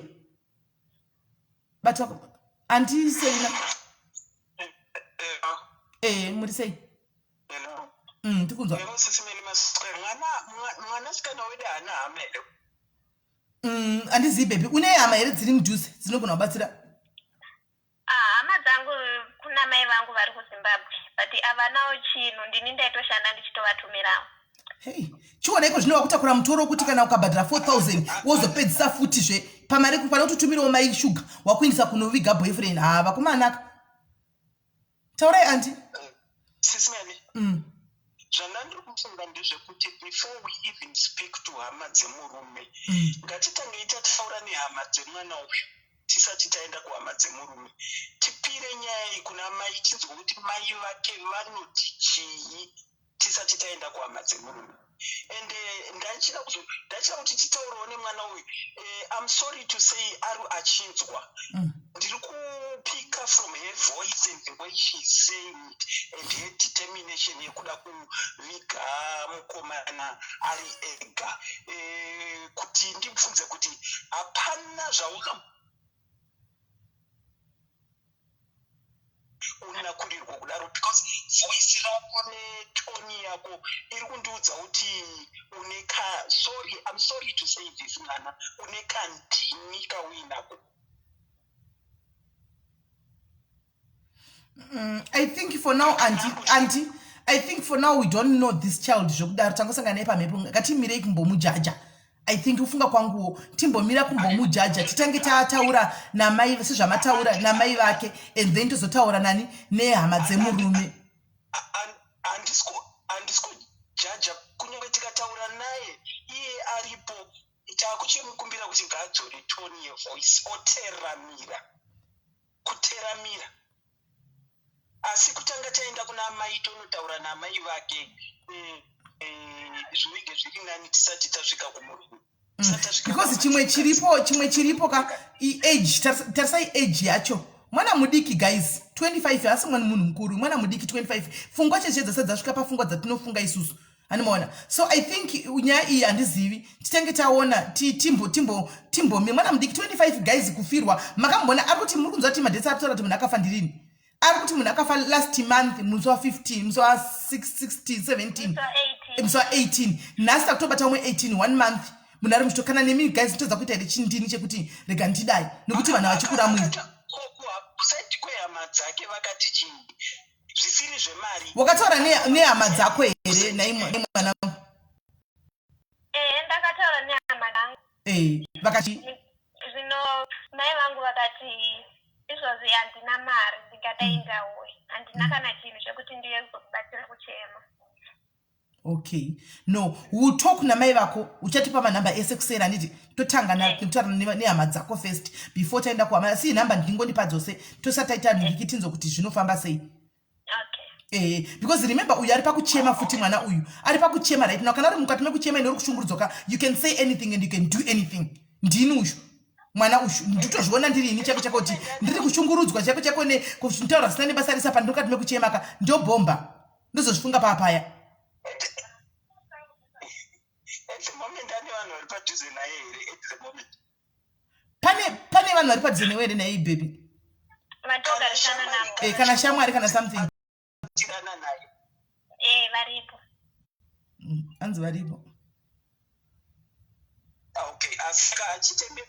But anti Selina muri sei? Hello. Tikunzwa. SIS MELLY mwana sikana wede hana hama here. Andizivi baby. Une hama here dziri mudhuze dzinogona kubatsira? Hama dzangu kuna mai vangu vari kuZimbabwe but havanawo chinhu ndini ndaitoshanda ndichitovatumirawo. Hey, chiona iko zvinova kutakura mutoro kuti kana ukabhadhira 4,000 wozopedzisa futizve pamari pana kutotumirawo mai shuga wakuindisa kunoviga boyfriend. Vakumanaka. Taurai anti. SIS MELLY. Zvandandiri kufunga ndezvekuti before we even speak to hama dzemurume ngatitange tataura nehama dzemwana uyu tisati taenda kuhama dzemurume. Tipire nyaya iyi kuna mai tinzwa kuti mai vake vanoti chii tisati taenda kuhama dzemurume. And ndachida kuti titaurawo nemwana uyu. I'm sorry to say ari achinzwa. Ndiri kupika from her voice and the way she's saying it and her determination yekuda kuviga mukomana ari ega. Kuti ndibvunze kuti hapana zvauka unakurirwa kudaro because voice rako netoni yako iri kundiudza kuti sorry, I'm sorry to say this mwana, unekandini kauinako. I think for now, auntie, I think for now we don't know this child. Ngatimirei kumbomujaja. I think ufunga kwanguo timbomira kumbomujaja titange taataura namai sezvamataura namai vake and then tozotaura nani nehama dzemurume. Andisiko jaja kunyange tikataura naye iye aripo takuchimukumbira kuti ngadzore toni yevoice oteramira kuteramira asi kutanga taenda kuna mai tonotaura namai vake zvinenge zviri nani tisati tasvika kumurungu because chimwe chiripo ka age tarisai age yacho mwana mudiki guys 25 asi mwana munhu mukuru mwana mudiki 25 fungwa cheshe dzose dzasvika pafungwa dzatinofunga isusu animaona so I think nyaya iyi handizivi titenge taona timbomi mwana mudiki 25 guys kufirwa makambona ari kuti muri kunzwa kuti madhesi ari kutaura kuti munhu akafa ndirini ari kuti munhu akafa last month musi wa 15 musi wa 16 17 musi wa 18 nhasi takutobata umwe 18 1 month munhu ari muchitokana nemi guys todza kuita here chindini chekuti rega ndidai nokuti vanhu vachikura mwiri kusaiti kwehama dzake vakati chii zvisiri zvemari wakataura nehama dzako here naimwana ndakataura nehama dzangu vakati zvino mai vangu vakati izvozvi handina mari ndingadaindawe handina kana chinhu chekuti ndiye kuzokubatsira kuchema. Okay, no, we'll talk na mai vako uchatipa manamba ese kusera nditi totanga na kutaura nehama dzako first before taenda kuhama si namba ndingonipa dzose tosataita ndikitinzo kuti zvinofamba sei. Okay. Because remember uyu ari pakuchema futi mwana uyu ari pakuchema right now kana uri mukati mekuchema ino uri kushungurudzoka you can say anything and you can do anything ndini uyu mwana uyu nditozviona ndiri ini chako chako kuti ndiri kushungurudzwa chako chako nekushuntaura sina nebasa risa pandinokati mekuchema ka ndobomba ndozozvifunga papaya. Pane vanhu vari padhuze newe here naye baby vatogarisana navo kana shamwari kana something varipo hanzi varipo. Okay, asika chitembe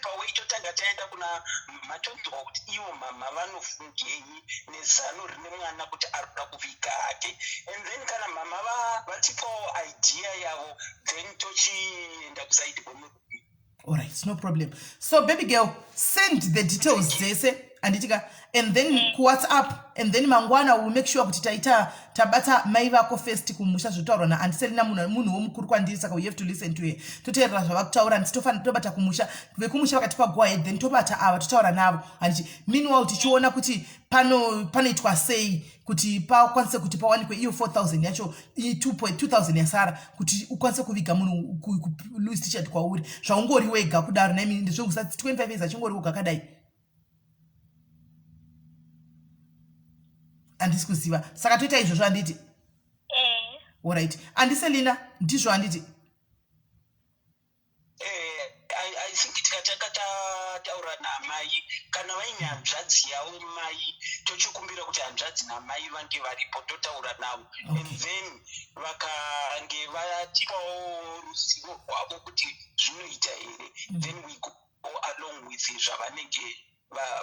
paweitotanga taenda kuna matonzwa kuti iwo mama vanofungei nezano rine mwana kuti ari kuda kuviga hake and then kana mama vatipawo idea yavo then tochienda kusaidi kwemurungu. Alright, no problem. So baby girl, send the details dzese anditika and then ku WhatsApp and then mangwana will make sure kuti tabata mai vako first kumusha zvotaurwa na andiselina munhu womukuru kwandiri saka we have to listen to her toteerera zvavakutaura nditofana tobata kumusha vekumusha vakatipa go ahead then tobata ava totaura navo anditi meanwhile tichiona kuti panoitwa sei kuti pakwanise kuti pawanikwe iyo 4000 yacho 2000 yasara kuti ukwanise kuviga munhu kulist chat kwauri zvaungori wega kudaro naimi ndizvongusati 25 years achingori wega kadai handisi kuziva saka toita izvozvo handiti alright andiselina ndizvo handiti I think tikatanga taura namai kana vaine hanzvadzi yavo mai tochikumbira kuti hanzvadzi namai vange varipo totaura navo and then vakange vatipawo ruzivo rwavo kuti zvinoita here then we go along with zvavanenge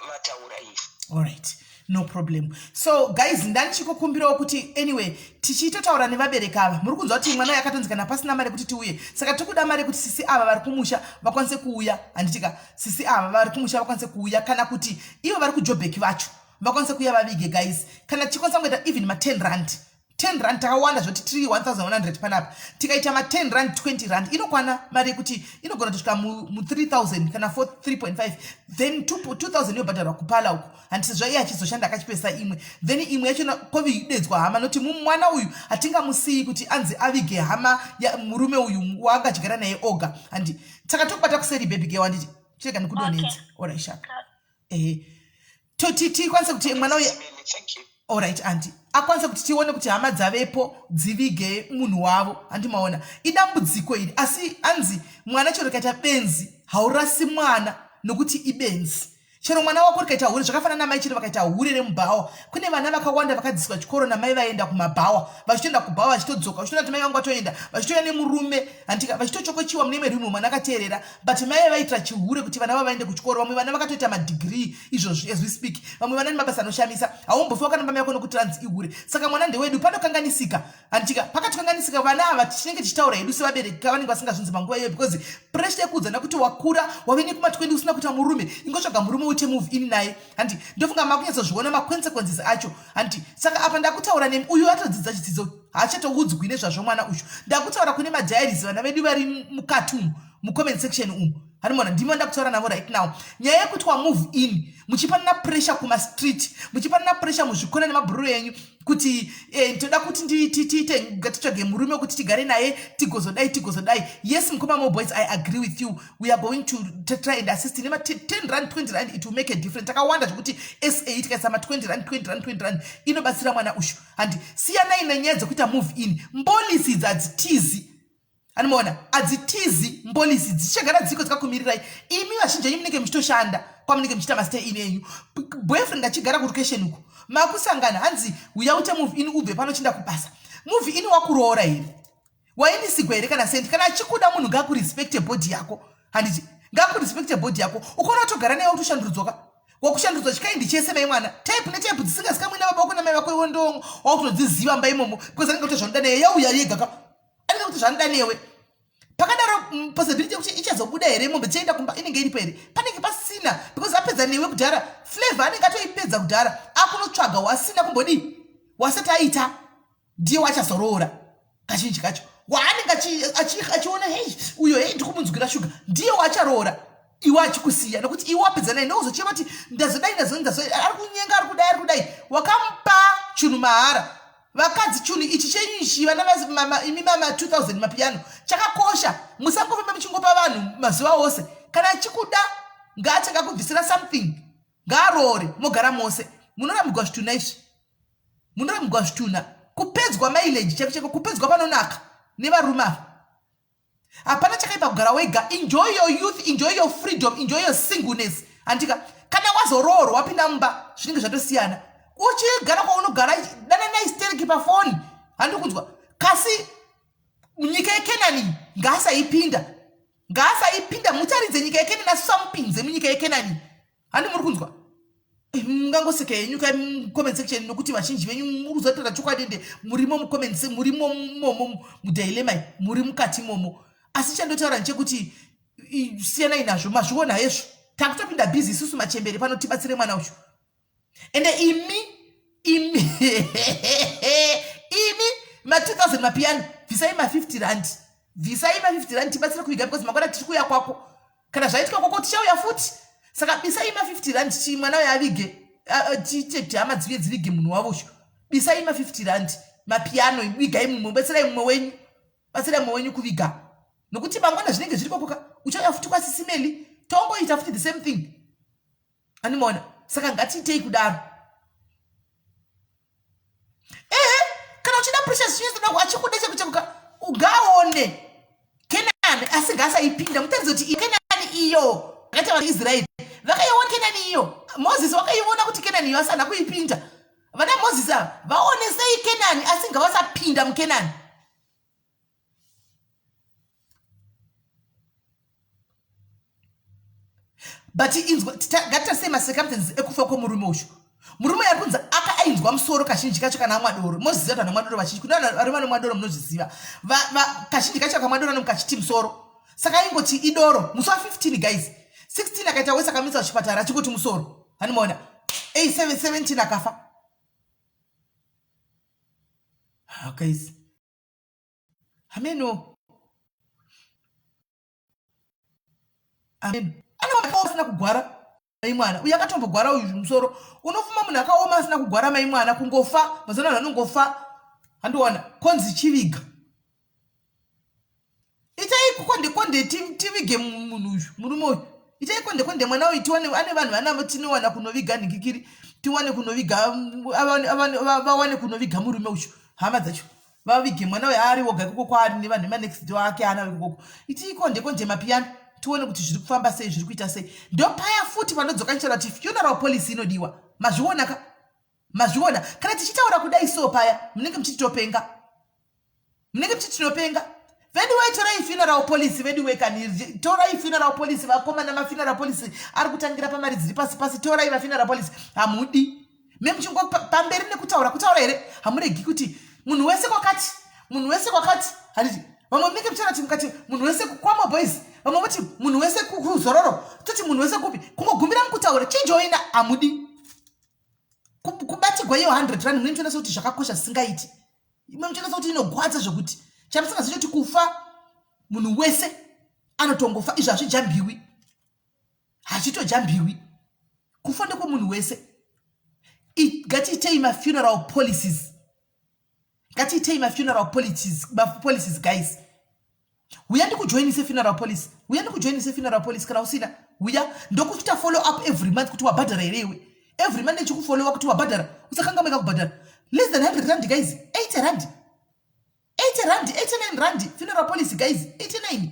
vataura ivo. Alright, no problem. So guys, ndanichikukumbirawo kuti anyway tichitotaura nevabereki ava muri kunzwa kuti mwana yakatonzikana pasina mari kuti tiuye saka tikuda mari kuti sisi ava vari kumusha vakwanise kuuya handitika sisi ava vari kumusha vakwanise kuuya kana kuti ivo vari kujobheki vacho vakwanise kuuya vavige guys kana tikwanisa kuita even ma10 rand 10 rand takawanda zvoti tiri 1100 panapa tikaita ma10 rand 20 rand inokwana mari yekuti inogona kusvika mu3000 kana 3.5 then 2000 yobhadharwa kupala uku handisi zvaiye achizoshanda akachipesa imwe then imwe yacho kovidedzwa hama noti mwana uyu hatingamusii kuti anzi avige hama murume uyu waangachigara naye oga handi saka tokubata kuseri baby girl handiti chirega ndikudonedza ora ishaka toti tikwanise kuti mwana uyu alright anti akwanisa kuti tione kuti hama dzavepo dzivige munhu wavo handimaona idambudziko iri asi anzi mwana chero kaita benzi haurasi mwana nokuti ibenzi chero mwana wako rikaita hure zvakafanana namai chero vakaita hure remubhawa kune vana vakawanda vakadziswa chikoro namai vaenda kumabhawa vachitoenda kubhawa vachitodzoka vachitoona kuti mai vangu vatoenda vachitouya nemurume handika vachitochokochiwa mune imwe rumu mwana akateerera but mai vaitira chihure kuti vana vavo vaende kuchikoro vamwe vana vakatoita madigrii izvozvi as we speak vamwe vana nemabasa anoshamisa haumbofi wakanamba mai yako nokuti ranzi ihure saka mwana ndewedu panokanganisika handika pakatokanganisika vana ava tichinenge tichitaura hedu sevabereki kavanenge vasingazvinzi panguva iyoyo because presha yekudza nekuti wakura wave nekuma20 usina kuita murume ingotsvaga murume uite move ini naye handi ndofunga makunyatso ma-consequences acho handi saka apa ndakutaura nemi uyu atodzidza chidzidzo haachatoudzwi nezvazvo mwana uyu ndakutaura kune madiaries vana vedu vari mukati umu comment section umu. Hanimona ndimo ndakutaura navo right now. Nyaya yekuti wa move in, muchipanana pressure kuma street, muchipanana pressure muzvikona nemabhuru yenyu kuti toda kuti tiite ngatitsvage murume kuti tigare naye tigozodai. Yes, Mkomamo boys, I agree with you. We are going to try and assist in 10 rand 20 rand, it will make a difference. Takawanda kuti SA tikaisa 20 rand inobatsira mwana ushu. And siyana inanyadza kuita move in. Mpolisi dzatizi. Animona adzitizi mpolisi dzichagara dziko dzikakumirirai imi vazhinji venyu munenge muchitoshanda kwamunenge muchiita mastay in enyu boyfriend achigara kulocation uku makusangana hanzi uya uite move in ubve pano chinda kubasa move in wakuroora here wainisigwa here kana sendi kana achikuda munhu ngakurespecte body yako handiti ngakurespecte body yako ukaona kutogara naye utoshandurudzwa wakushandurudzwa chikaindi chese mai mwana type netype dzisingazikamwi navaboko namai vako iwo ndo wakutodziziva mba imomo because anenge kutozvanoda naye yauya yega anenge kutozvanoda newe pakadaro possibility kuti ichazobuda here mombe chaenda kumba inenge iripo here panenge pasina because apedza newe kudhara flavor anenge atoipedza kudhara akunotsvaga wasina kumbodi wasati aita ndiye wachazoroora kazhinji kacho waanenge achiona hei uyo hei ndikumunzwira shuga ndiye wacharoora iwe achikusiya nokuti iwe wapedza naye ndozochiva kuti ndazodai ari kunyenga ari kudai wakamupa chinhu mahara vakadzi chunu ichi chenyu vana imi mama 2000 mapiano chakakosha musangofamba muchingopa vanhu mazuva ose kana achikuda ngaachakakubvisira something ngaarore mogara mose munorambirwa zvituna izvi munorambirwa zvituna kupedzwa mileage cheko kupedzwa panonaka nevarume ava hapana chakaipa kugara wega. Enjoy your youth, enjoy your freedom, enjoy your singleness. Andika kana wazoroorwa wapinda mumba zvinenge zvatosiyana uchigara kwaunogara dana naistereki pafoni handikunzwa kasi nyika yekenani ngaasaipinda mutaridze nyika yekenani asampinze munyika yekenani handi muri kunzwa mungangoseka yenyu comment section nokuti vazhinji venyu muruzotora chokwadi murimo mucomments murimo momo mudailema muri mukati momo asi chandotaura nchekuti siyanai nazvo mazviona hezvo takutopinda busy isusu machembere pano tibatsire mwana uchu ende imi ma 2000 mapiano visai ma 50 rand tibatsire kuiga because makona tiri kuya kwako kana zvaitika kwako tichauya futi saka bisai ma 50 rand chi mwana uya avige tite hama dzivige munhu wavo uchu bisai ma 50 rand mapiano vigai mumwe batsirai mumwe wenyu kuviga nokuti mangwana zvinenge zviri kwakoka uchauya futi kwaSIS MELLY tongoita futi the same thing animona saka ngatiitei kudaro kana uchida pressure zvinezvo achikuda chekuchekuka ugaone Kenani asi ngasaipinda mutaridze kuti Kenani iyo ngati vaIsraeri vakaiona Kenani iyo Moses wakaiona kuti Kenani iyo asana kuipinda vana Moses ava vaone sei Kenani asi ngavasapinda muKenani but inzwa ngatasema circumstances ekufa kwomurume uchu murume yakunza akainzwa musoro kazhinji kacho kana mwadoro moziva kana mwadoro vazhinji kuti vari vano mwadoro munozviziva kazhinji kacho kamwadoro anomukachiti musoro saka ingoti idoro musi wa 15 guys 16 akaita wese akamisa kuchipatara achikuti musoro hanimona 17 akafa guys ameno asina kugwara mai mwana uya akatombogwara uyu musoro unofuma munhu akaoma asina kugwara mai mwana kungofa mazana vanhu vanongofa handiona konzi chiviga itai konde tivige munhu uyu murume uyu itai konde mwana uyu tiwane ane vanhu vana tinowana kunoviga ningikiri tiwane kunoviga vawane kunoviga murume uyu hama dzacho vavige mwana uyu ari woga ikoko kwaari nevanhu vemanext door ake ana ikoko itii konde mapiano tuone kuti zviri kufamba sei zviri kuita sei ndopaya futi panodzoka nchera kuti funeral policy inodiwa mazviona kana tichitaura kudai so paya munenge muchitinopenga vediwe torai funeral policy vediwe kaniri torai funeral policy vakoma namafuneral policy ari kutangira pamari dziri pasi torai vafuneral policy hamudi memuchingo pamberi nekutaura here hamuregi kuti munhu wese kwakati handiti vamwe munenge muchitaura kuti mukati munhu wese kwamo boys vamwe muti munhu wese kuzororo toti munhu wese kupi kungogumira mukutaura chinjoina hamudi kubatigwa iyo 100 rand munotonasa kuti zvakakosha zvisingaiti imwe mutonasa kuti inogwadza zvokuti chamusingazivi kuti kufa munhu wese anotongofa izvo hazvijambiwi hachitojambiwi kufa ndekwomunhu wese. Ngatiitei mafuneral policies, ngatiitei mafuneral policies guys. Uya ndikujoinise funeral police, uya ndikujoinise funeral police kana usina uya ndokuita follow up every month kuti wabhadhara here iwe. Every month ndechikufollowa kuti wabhadhara usakangamika kubhadhara less than 100 rand guys, 80 rand 89 rand funeral police guys, 89.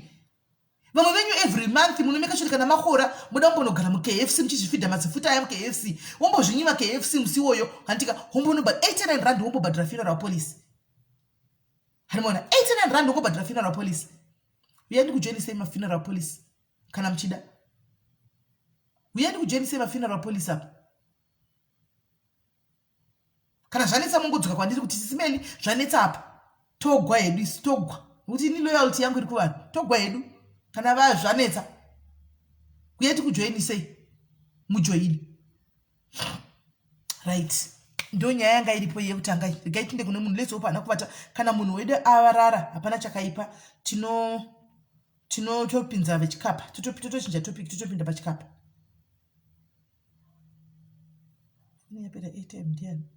Vamwe venyu every month munomeka sure kana mahora muda umbonogara mu-KFC muchizvifidha madzifuta aya mu-KFC wombozvinyima KFC musi woyo handika wombonobhadhara 89 rand wombobhadhara funeral police. Harimona 89 rand wombobhadhara funeral police. Uya ndikujoinisei mafuneral police kana muchida. Uya ndikujoinisei mafuneral police apa. Kana zvanetsa mungodzoka kwandiri kuti sisimeli zvanetsa apa. Togwa hedu isi togwa. Kuti ni loyalty yangu iri kuvanhu. Togwa hedu. Kana zvanetsa. Uya ndikujoinisei. Mujoini. Right. Ndo nyaya yanga iripo yekutanga. Regai tinde kune munhu let's hope hana kuvata kana munhu wedu avarara hapana chakaipa topinza vechikapa. Totochinja topic totopinda pachikapa. Yapera ATM ndiani.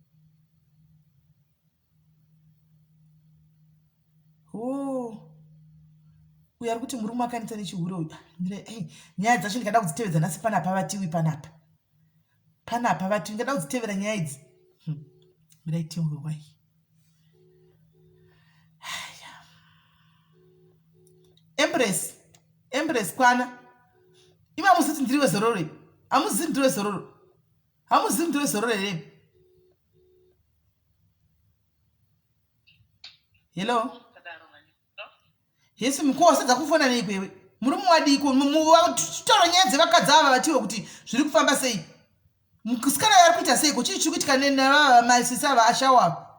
Oh. Uya ari kuti murume akanitsa nechihuro. Nyaya dzacho ndikada kudzitevedza nhasi panapa vatiwi panapa. Panapa vatiwi ndikada kudzitevera nyaya idzi. Miraitiwe wai. Embrace kwana. Ima amuzithi ndiriwe zororo. Amuzithi ndiriwe zororo. Amuzithi ndiriwe zororo le. Hello. Yesu mukhosi dzakufona neikwewe. Murume wadiko mutoro nyaya dzevakadzi ava vatiwe kuti zviri kufamba sei. Mukusikana yari kuita sei kuti chikuitika nena masisa ava ashawa.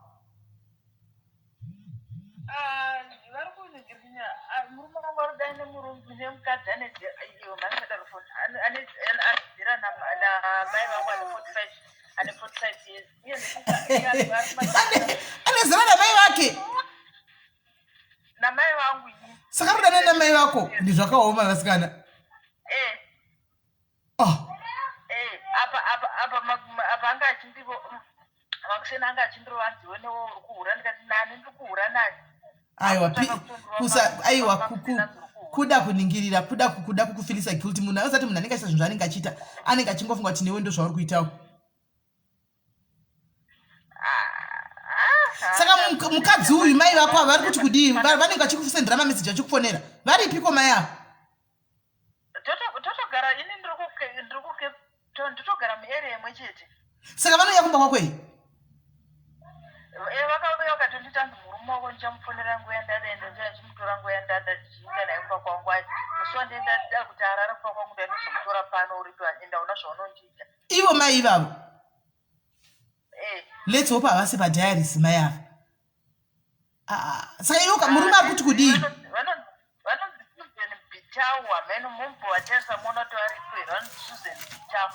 Anezera na mai wake. Na mai wangu ini. Saka rudana na mai wako. Ndi zvakaoma vasikana. Apa anga achindiro vakusena anga achindiro vanzione uri kuhura ndikati nani ndiri kuhura nani. Aiwa kuda kuningirira kuda kukufilisa guilty munhu asati munhu anenge achita zvinhu zvaanenge achita anenge achingofunga kuti newe ndo zvauri kuitawo. Saka mukadzi uyu mai vako vari kuti kudii vanenge vachikufusendera mameseji achikufonera varipiko mai avo. Totogara ini nditogara muarea imwe chete. Saka vanouya kumba kwako iyi. Vakauya vakatonditanga murume wako ndichamufonera nguva yandadaenda ndichachimutora nguva yandada tichiinda naye kumba kwangu ati musi wandenda kuti arara kumba kwangu ndandozomutora pano uripo enda una zvaunondiita. Ivo mai ivavo. Let's hope havasi padiaries mai ava. Saka iwo murume ari kuti kudii. Vanonzi Susan Bitau amene mumbo watesa mona toaripo vanonzi Susan Bitau.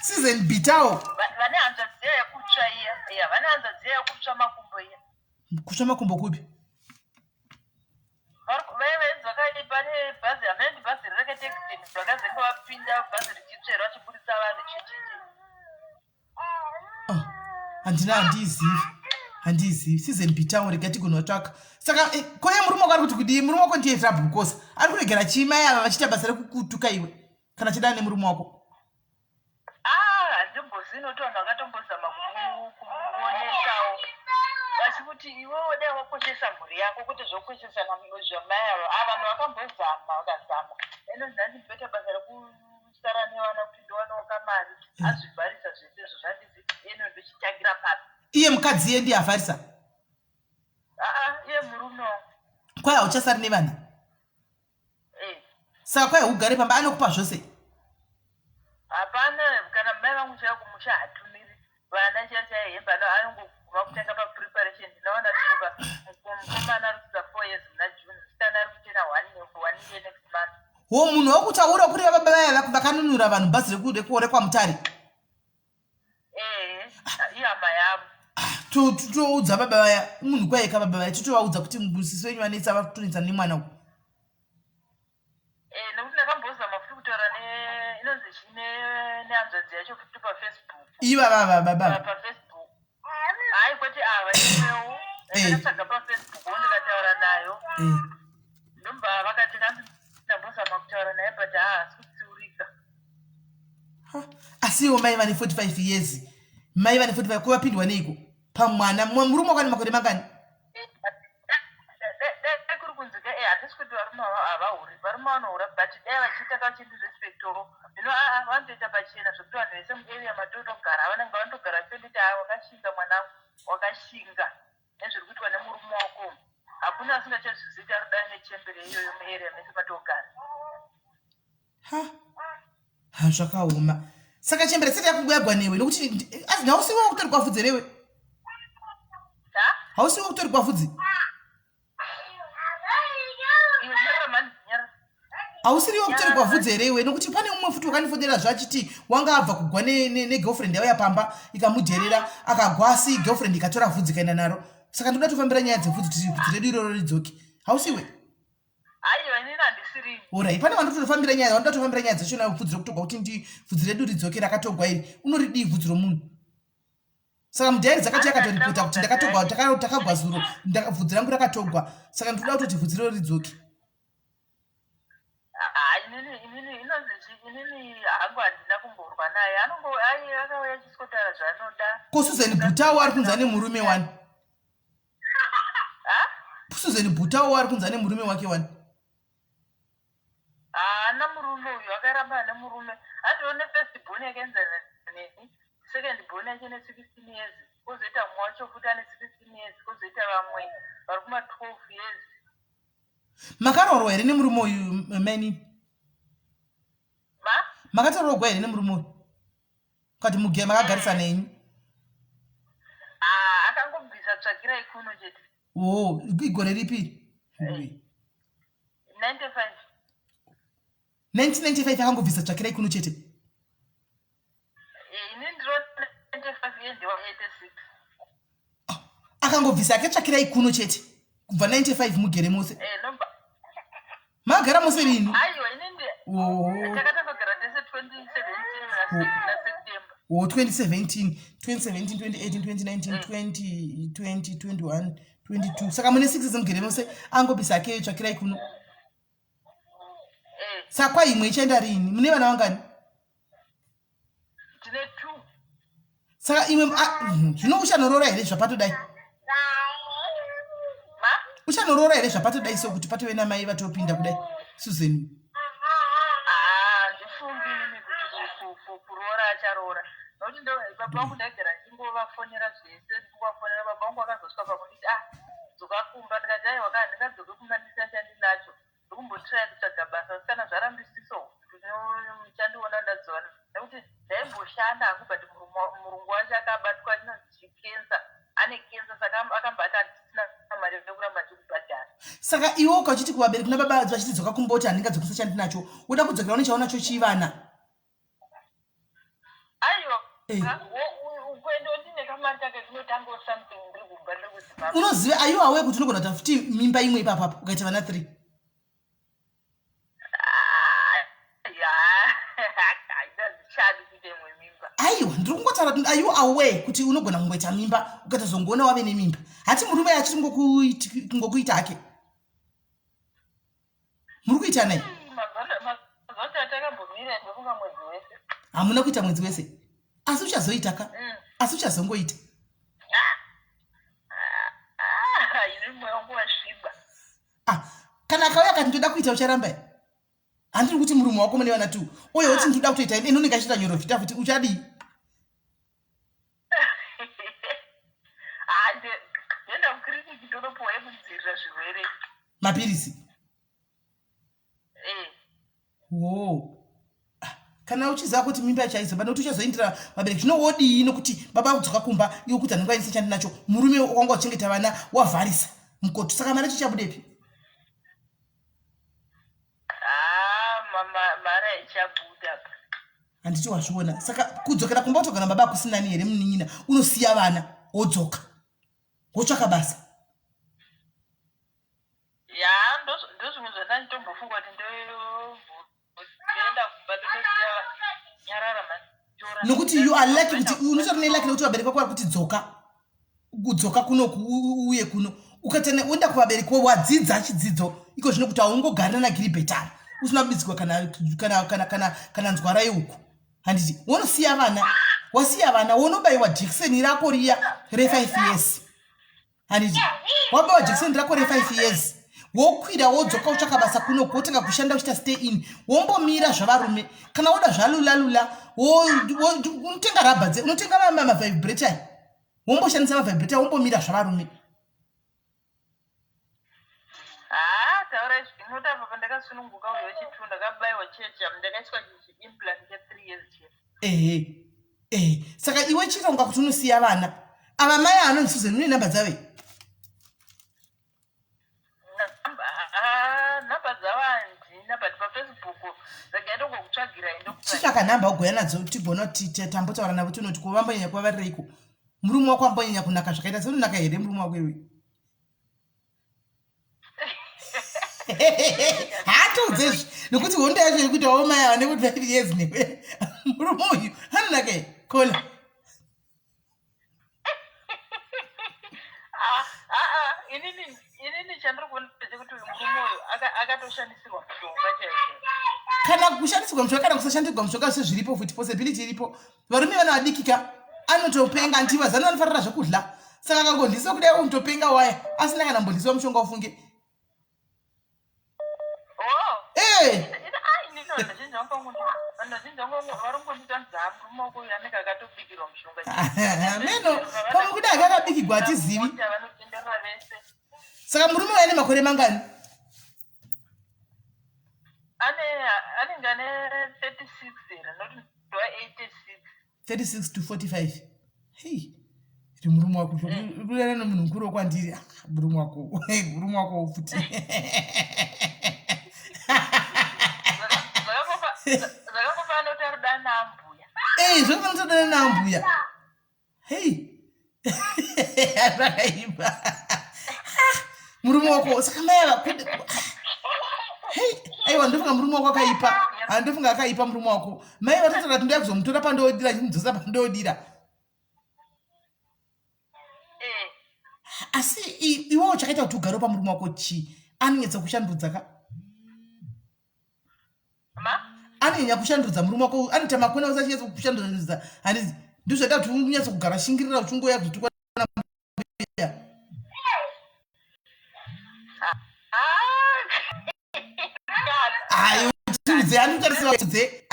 Susan Bitau. Vane hanza dziya yekutsva iya. Vane hanza dziya yekutsva makumbo iya. Kutsva makumbo kupi? Vaivenzi vakaipa nebhazi amene ndi bhazi rereketexini vakazenga vapinda bhazi richitsvera vachiburitsa vanhu chichichi. Handizivi. Susan Bitau regati kunotsvaka. Saka koye murume wako ari kuti kudii murume wako ndiye trouble kosa. Ari kuregera chimai ava vachiita basa rekukutuka iwe kana chidana nemurume wako. Handimbozino vanhu vakatombozama kumuonesawo. Asi kuti iwewe dai wakoshesa mhuri yako kuti zvokoshesa zvamai avo vanhu vakambozama vakazama. Eno ndandibeta basa rekusara nevana kuti ndiwanewo kamari azvibharisa zvese izvo zvandizi eno ndochitangira papi. Iye mukadzi ye ndiye avharisa. Iye murume wangu. Kwai hauchasari nevana. Saka kwai ugare pamba anokupa zvose. Hapana kana mai vangu chaiva kumusha hatumiri vana chaiva anongoguma kutenga papreparation ndinaona tuka mukomana ari kuita 4 years muna June musikana ari kuchena 1 year next month. Wo munhu wokutaura kureva baba vaya vakanunura vanhu bhazi rekuorekwa mutare. Ihama yavo. Toudza baba vaya munhu kwaika baba vaya totovaudza kuti musisi wenyu vanetsa vakutonetsa nemwana uku. yacho kuti paFacebook. Iva baba. PaFacebook. Hayi kuti imwewo ndakatsvaga paFacebook ndikataura nayo. Ndomba vakati ndambozama kutaura naye but haasi kutsiurika. Asiwo mai vane 45 years. Mai vane 45 kuvapindwa neiko? Pamwana murume wakani makore mangani? Kuri kunzika hatisi kuti varume havahuri. Varume vanohura but dai vachiita kachindu respectoro. Zvino vanotoita pachena zvokuti vanhu vese muarea matotogara vanenge vanotogara senditi wakashinga mwanangu wakashinga nezviri kuitwa nemurume wako. Hakuna asingachazvizita rudai nechembere iyoyo muarea mese matogara. Zvakaoma. Saka chembere seti yakugwagwa newe nokuti hausiwo kutori kwavhudzi rewe. Hausiwo kutori kwavhudzi. Hausiriwo kutori kwavhudzi rewe nokuti pane umwe futi wakanifonera zvachiti wanga abva kugwa negirlfriend yavo yapamba ikamudherera akagwa asi girlfriend ikatora vhudzi kaenda naro. Saka ndoda tofambira nyaya dzevhudzi kuti vhudzi redu iroro ridzoke. Hausiwe? Aiwa inini handisiri. Alright, pane vanotofambira nyaya, vanoda tofambira nyaya dzachona vhudzi rokutogwa kuti ndi vhudzi redu ridzoke rakatogwa iri. Unoridii vhudzi romunhu? Saka mudhairi dzakati yakatoripota kuti ndakatogwa takagwa zuro vhudzi rangu rakatogwa. Saka ndoda kutoti vhudzi rero ridzoke. Inini hangu handina kumborwa naye. Akauya chisikotara zvanoda. Ko Susan Butawo ari kunza nemurume wani? Susan Butawo ari kunza nemurume wake wani? Haana murume uyu akaramba nemurume. Andione first born yake neni. Second born yake ne 16 years. Kozoita mumwe wacho futi ane 16 years. Kozoita vamwe vari kuma 12 years. Makaroorwa here nemurume uyu meni? Makataurwa here nemurume uyu? Kati mugea makagarisa nenyu? Akangobvisa tsvagira ikuno chete. Igore ripi? 95. 1995 akangobvisa tsvagira ikuno chete? Inini ndiro 95 yendiwa 86. Akangobvisa aketsvakira ikuno chete kubva 95 mugere mose? Magara mose rini? Aiwa inini takatangogara tese 2017 na September. 2017, 2018, 2019, 2020, 21, 22. Saka mune 6 mugere mose angobvisa aketsvakira ikuno. Saka kwa imwe ichaenda rini? Mune vana vangani? Tine 2. Saka imwe zvino uchanorora here zvapatodai? Uchanorora here zvapatodai so kuti patove namai vatopinda kudai? Susan. Ndifungi nini kuti kuroora acharora. Nokuti ndo baba vangu ndaigara ndingovafonera zvese ndingovafonera baba vangu akazosvika pakunditi dzokakumba ndikati aiwa ndingadzoke kumba ndisachandinacho ndokumbotirai kutsvaga basa kana zvarambisiso muchandiona ndadzona nekuti ndaimboshanda hangu but murungu wacho akabatwa chinonzi kensa ane kensa saka akambata handisina mari yekuramba ndikubhadhara. Saka iwo ukachiti kuvabereki kuna baba vachitidzoka kumba kuti handingadzoke sachandinacho uda kudzokera unechaonacho chivana? Aiwa ukwendo ndine kamari kake kinotango something ndiri kubva ndiri kuZimbabwe. Unoziva ayo awe kuti unogona kuita futi mimba imwe ipapo ukaita vana 3? Aiwa ndiri kungotaura kuti ayo awe kuti unogona kungoita mimba ukatozongoona wave nemimba. Hati murume achiri kungokuita hake. Muri kuita naye? Mazota takambomira ndokunga mwedzi wese. Hamuna kuita mwedzi wese? Asi uchazoita ka? Asi uchazongoita? Ini mwoyo wangu wasviba. Kana akauya akati ndoda kuita ucharamba here? Handiri kuti murume wako mune vana 2. Uye kuti ndoda kutoita ino ndingachita nyoro zvita futi uchadii? Ndenda kukiriniki ndonopuwa yekudzivirira zvirwere. Mapirisi? Kana uchiziva kuti mimba chaizoba nokuti uchazoindira vabereki zvino wodii nokuti baba kudzoka kumba iwo kuti handingaendisa chandinacho murume wanga uchengeta vana wavharisa mukoto. Saka mari chichabudepi? Mara ichabuda. Handiti wazviona. Saka kudzokera kumba utogara baba akusinani here munin'ina unosiya vana wodzoka wotsvaka basa. Ndozvimwe zvandanitombofunga kuti ndoenda kumba ndinosiya nyarara mani. nokuti you are lucky kuti unotori lucky nokuti vabereki vako kuti kudzoka kuno uye kuno ukatene uenda kuvabereki wadzidza chidzidzo iko zvino kuti aungogarira naGilbert usina kubidzwa kana nzwara yeuku handiti wonosiya vana wasiya vana wonobayiwa jekiseni rako riya re5 years handiti wabayiwa jekiseni rako re5 years wokwira wodzoka utsvaka basa kuno wotanga kushanda uchita stay in wombomira zvavarume kana woda zvalulalula unotenga rabhadze unotenga mavibretai womboshandisa mavibretai wombomira zvavarume taura zvinoda papa ndakasununguka uyo wechitunda ndakabayiwa checha ndakaiswa implant ye3 years saka iwe chironga kuti unosiya vana ava mai anonzi Susan une namba dzave namba dzavandina but pafacebook zakaita kutsvagira chitsvaka namba ugoya nadzo tigona kuti tambotaura navo tinoti kuvambonyanya kuva varireiko murume wako ambonyanya kunaka zvakaita seunonaka here murume wako iwe hatodzezvi nokuti hondo yacho yekuti wamai ava nekuti 5 years newe murume uyu anonaka here kola inini chandiri kuona chekuti uyu murume uyu akatoshandisirwa mushonga chaicho kana kushandisirwa mushonga kana kusashandisirwa mushonga sezviripo futi possibility iripo varume vana vadikika anotopenga ntivazana vanofarira zvekudya saka akangondlisa kudai unotopenga waya asina kana mbondlisiwa mushonga ufunge meno pamwe kudai kakabikigwa hatizivi saka murume waya nemakore mangani anenge ane 36 to 45 hei ri murume wako urana nomunhu mukuru wokwandiri murume wako futi zvakangofana kuti arudana naambuya zvakafana kuti arudana naambuya hei zvakaipa murume wako saka mai vakude hei aiwa ndofunga murume wako akaipa handofunga akaipa murume wako mai vatotora kuti ndoya kuzomutora pandoodira chimudzosa pandoodira asi iwewo chakaita kuti ugare pamurume wako chi anonyetsa kushandudza ka anonyanya kushandudza murume wako anoita makona usachinetsa kushandudza handizi ndizvoita kuti unyatsa kugara shingirira uchingoya kuzotukwana ayo tudze anotarisira tudze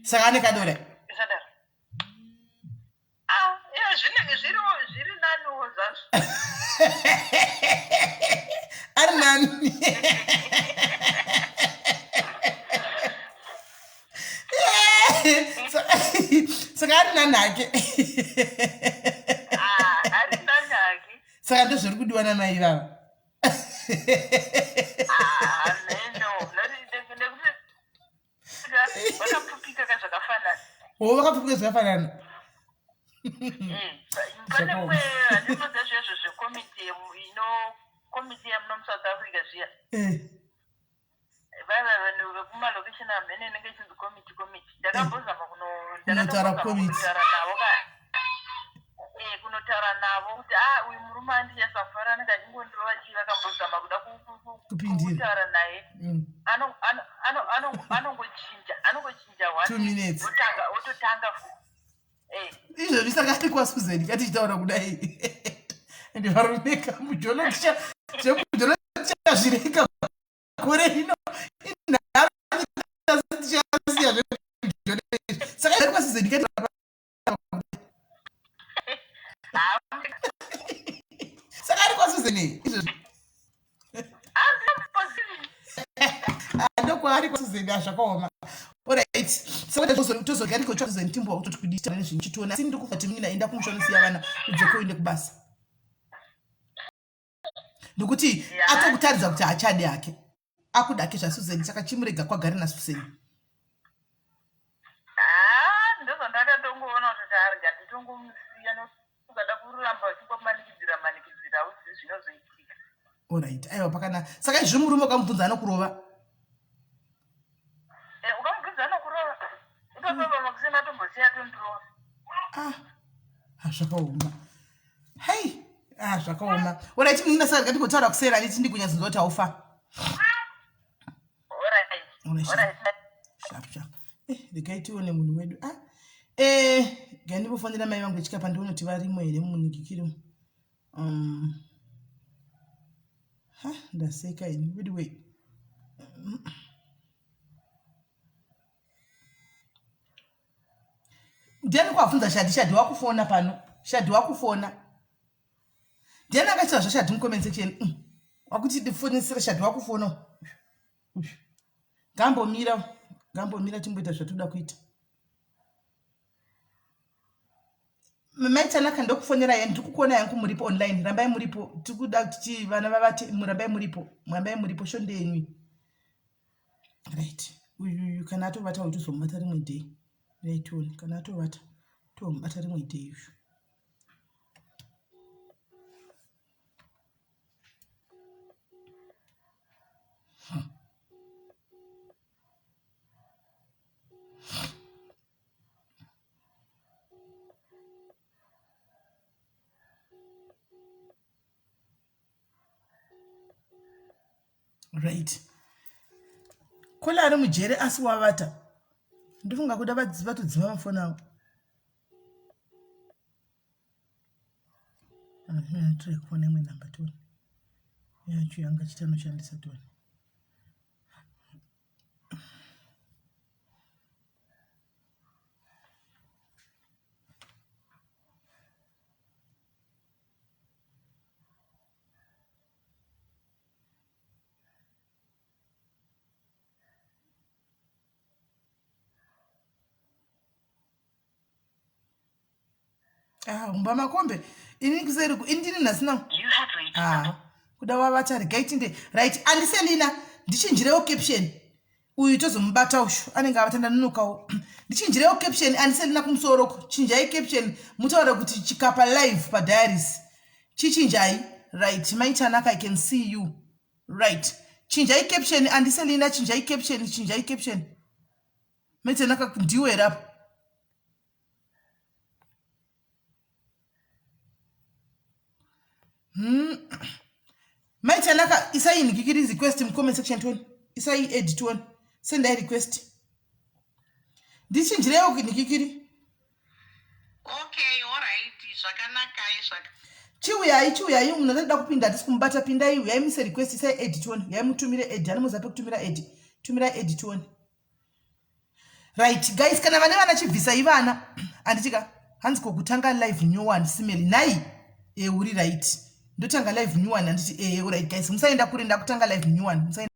saka ane kadore zviri naniwo zvazvo ari nani saka ari nani hake ari nani hake saka ndozviri kudiwa namai vava vakapfupika kazvakafanana vakapfupika zvakafanana pane handinoza zvezvo zvekomiti komiti yemunomusouth africa zviya vaiva vanhu vekumalokesheni amene inenge ichinzi komiti ndakambozama kunotara navo kunotaura navo kuti uyu murume andichasafara anenge achingondirova chii vakambozama kuda kutaura naye anongochinja ototanga izvozvi saka ari kwaSusan katichitaura kudai ende varume kamujono tichazvireka kore rino saka ari kwaSusan saka ari kwaSusan izvozvi ndokwaari kwaSusan azvakaoma alright saka tozogariko choZen timbo kuti kudita nezvinchitona asi ndikufa kuti mina enda kumushonisiya vana udzoke uende kubasa ndokuti atokutaridza kuti achade hake akudake zvaSusan saka chimurega kwagare naSusan ndizvo ndakatongoona kuti arga nditongomusiya nokugada kuramba uchingomanikidzira uzivi zvinozoitika alright aiwa pakana saka izvi murume wakamubvunza anokurova zvakaoma. Hai, zvakaoma. Alright, muna saka ndikotaura kusera nditi ndikunyazonzoti aufa. Alright. Sharp. Ndikaitione munhu wedu. Gandibofonera mai vangu vechikapa ndionoti varimo here mumuningikiro. Ndaseka ini. Wait. Ndiani kwafunza Shadi wakufona pano. Shadi wakufona. Ndiani akachita zvashadi mucomment section. Wakuti ndifonesere Shadi wakufona. Gambomira timboita zvatoda kuita. Maitanaka ndokufonera yani ndikukuona yangu muripo online. Rambai muripo. Tikuda kuti vana vavate murambai muripo. Mwambai muripo shonde yenyu. Right. Uyu kana atovata utuzomubata rimwe day. Right on. Kana atovata tomubata rimwe day uyu. Right. Kola ari mujere asi wavata. Ndifunga kuda vatodzima mafoni avo. Tiri kuona imwe namba toni. Yacho yanga chitanoshandisa toni. Umba makombe ini kuseri indini nasina You have reached kuda wavatari gaitinde right andiselina ndichinjirewo caption uyu tozomubata ushu anenge avatanda nunukawo ndichinjirewo caption andiselina kumusoroko chinjai caption mutaura kuti chikapa live padiaries chichinjai right maitanaka I can see you right chinjai caption andiselina chinjai caption maitanaka ndiwe rapo. Maitanaka isai nikikiri request in comment section 20 isai edit 1 send a request ndichinjirewo nikikiri okay alright zvakanaka chiuyai munhu anoda kupinda tisi kumubata pindai uyai mise request isai edit 1 yai mutumire edit ani muzape kutumira edit tumira edit 1 right guys kana vane vana chibvisa ivana anditika hanzi kokutanga live new one simeli nai uri right ndotanga live new one anditi alright guys musaenda kuri ndakutanga live new one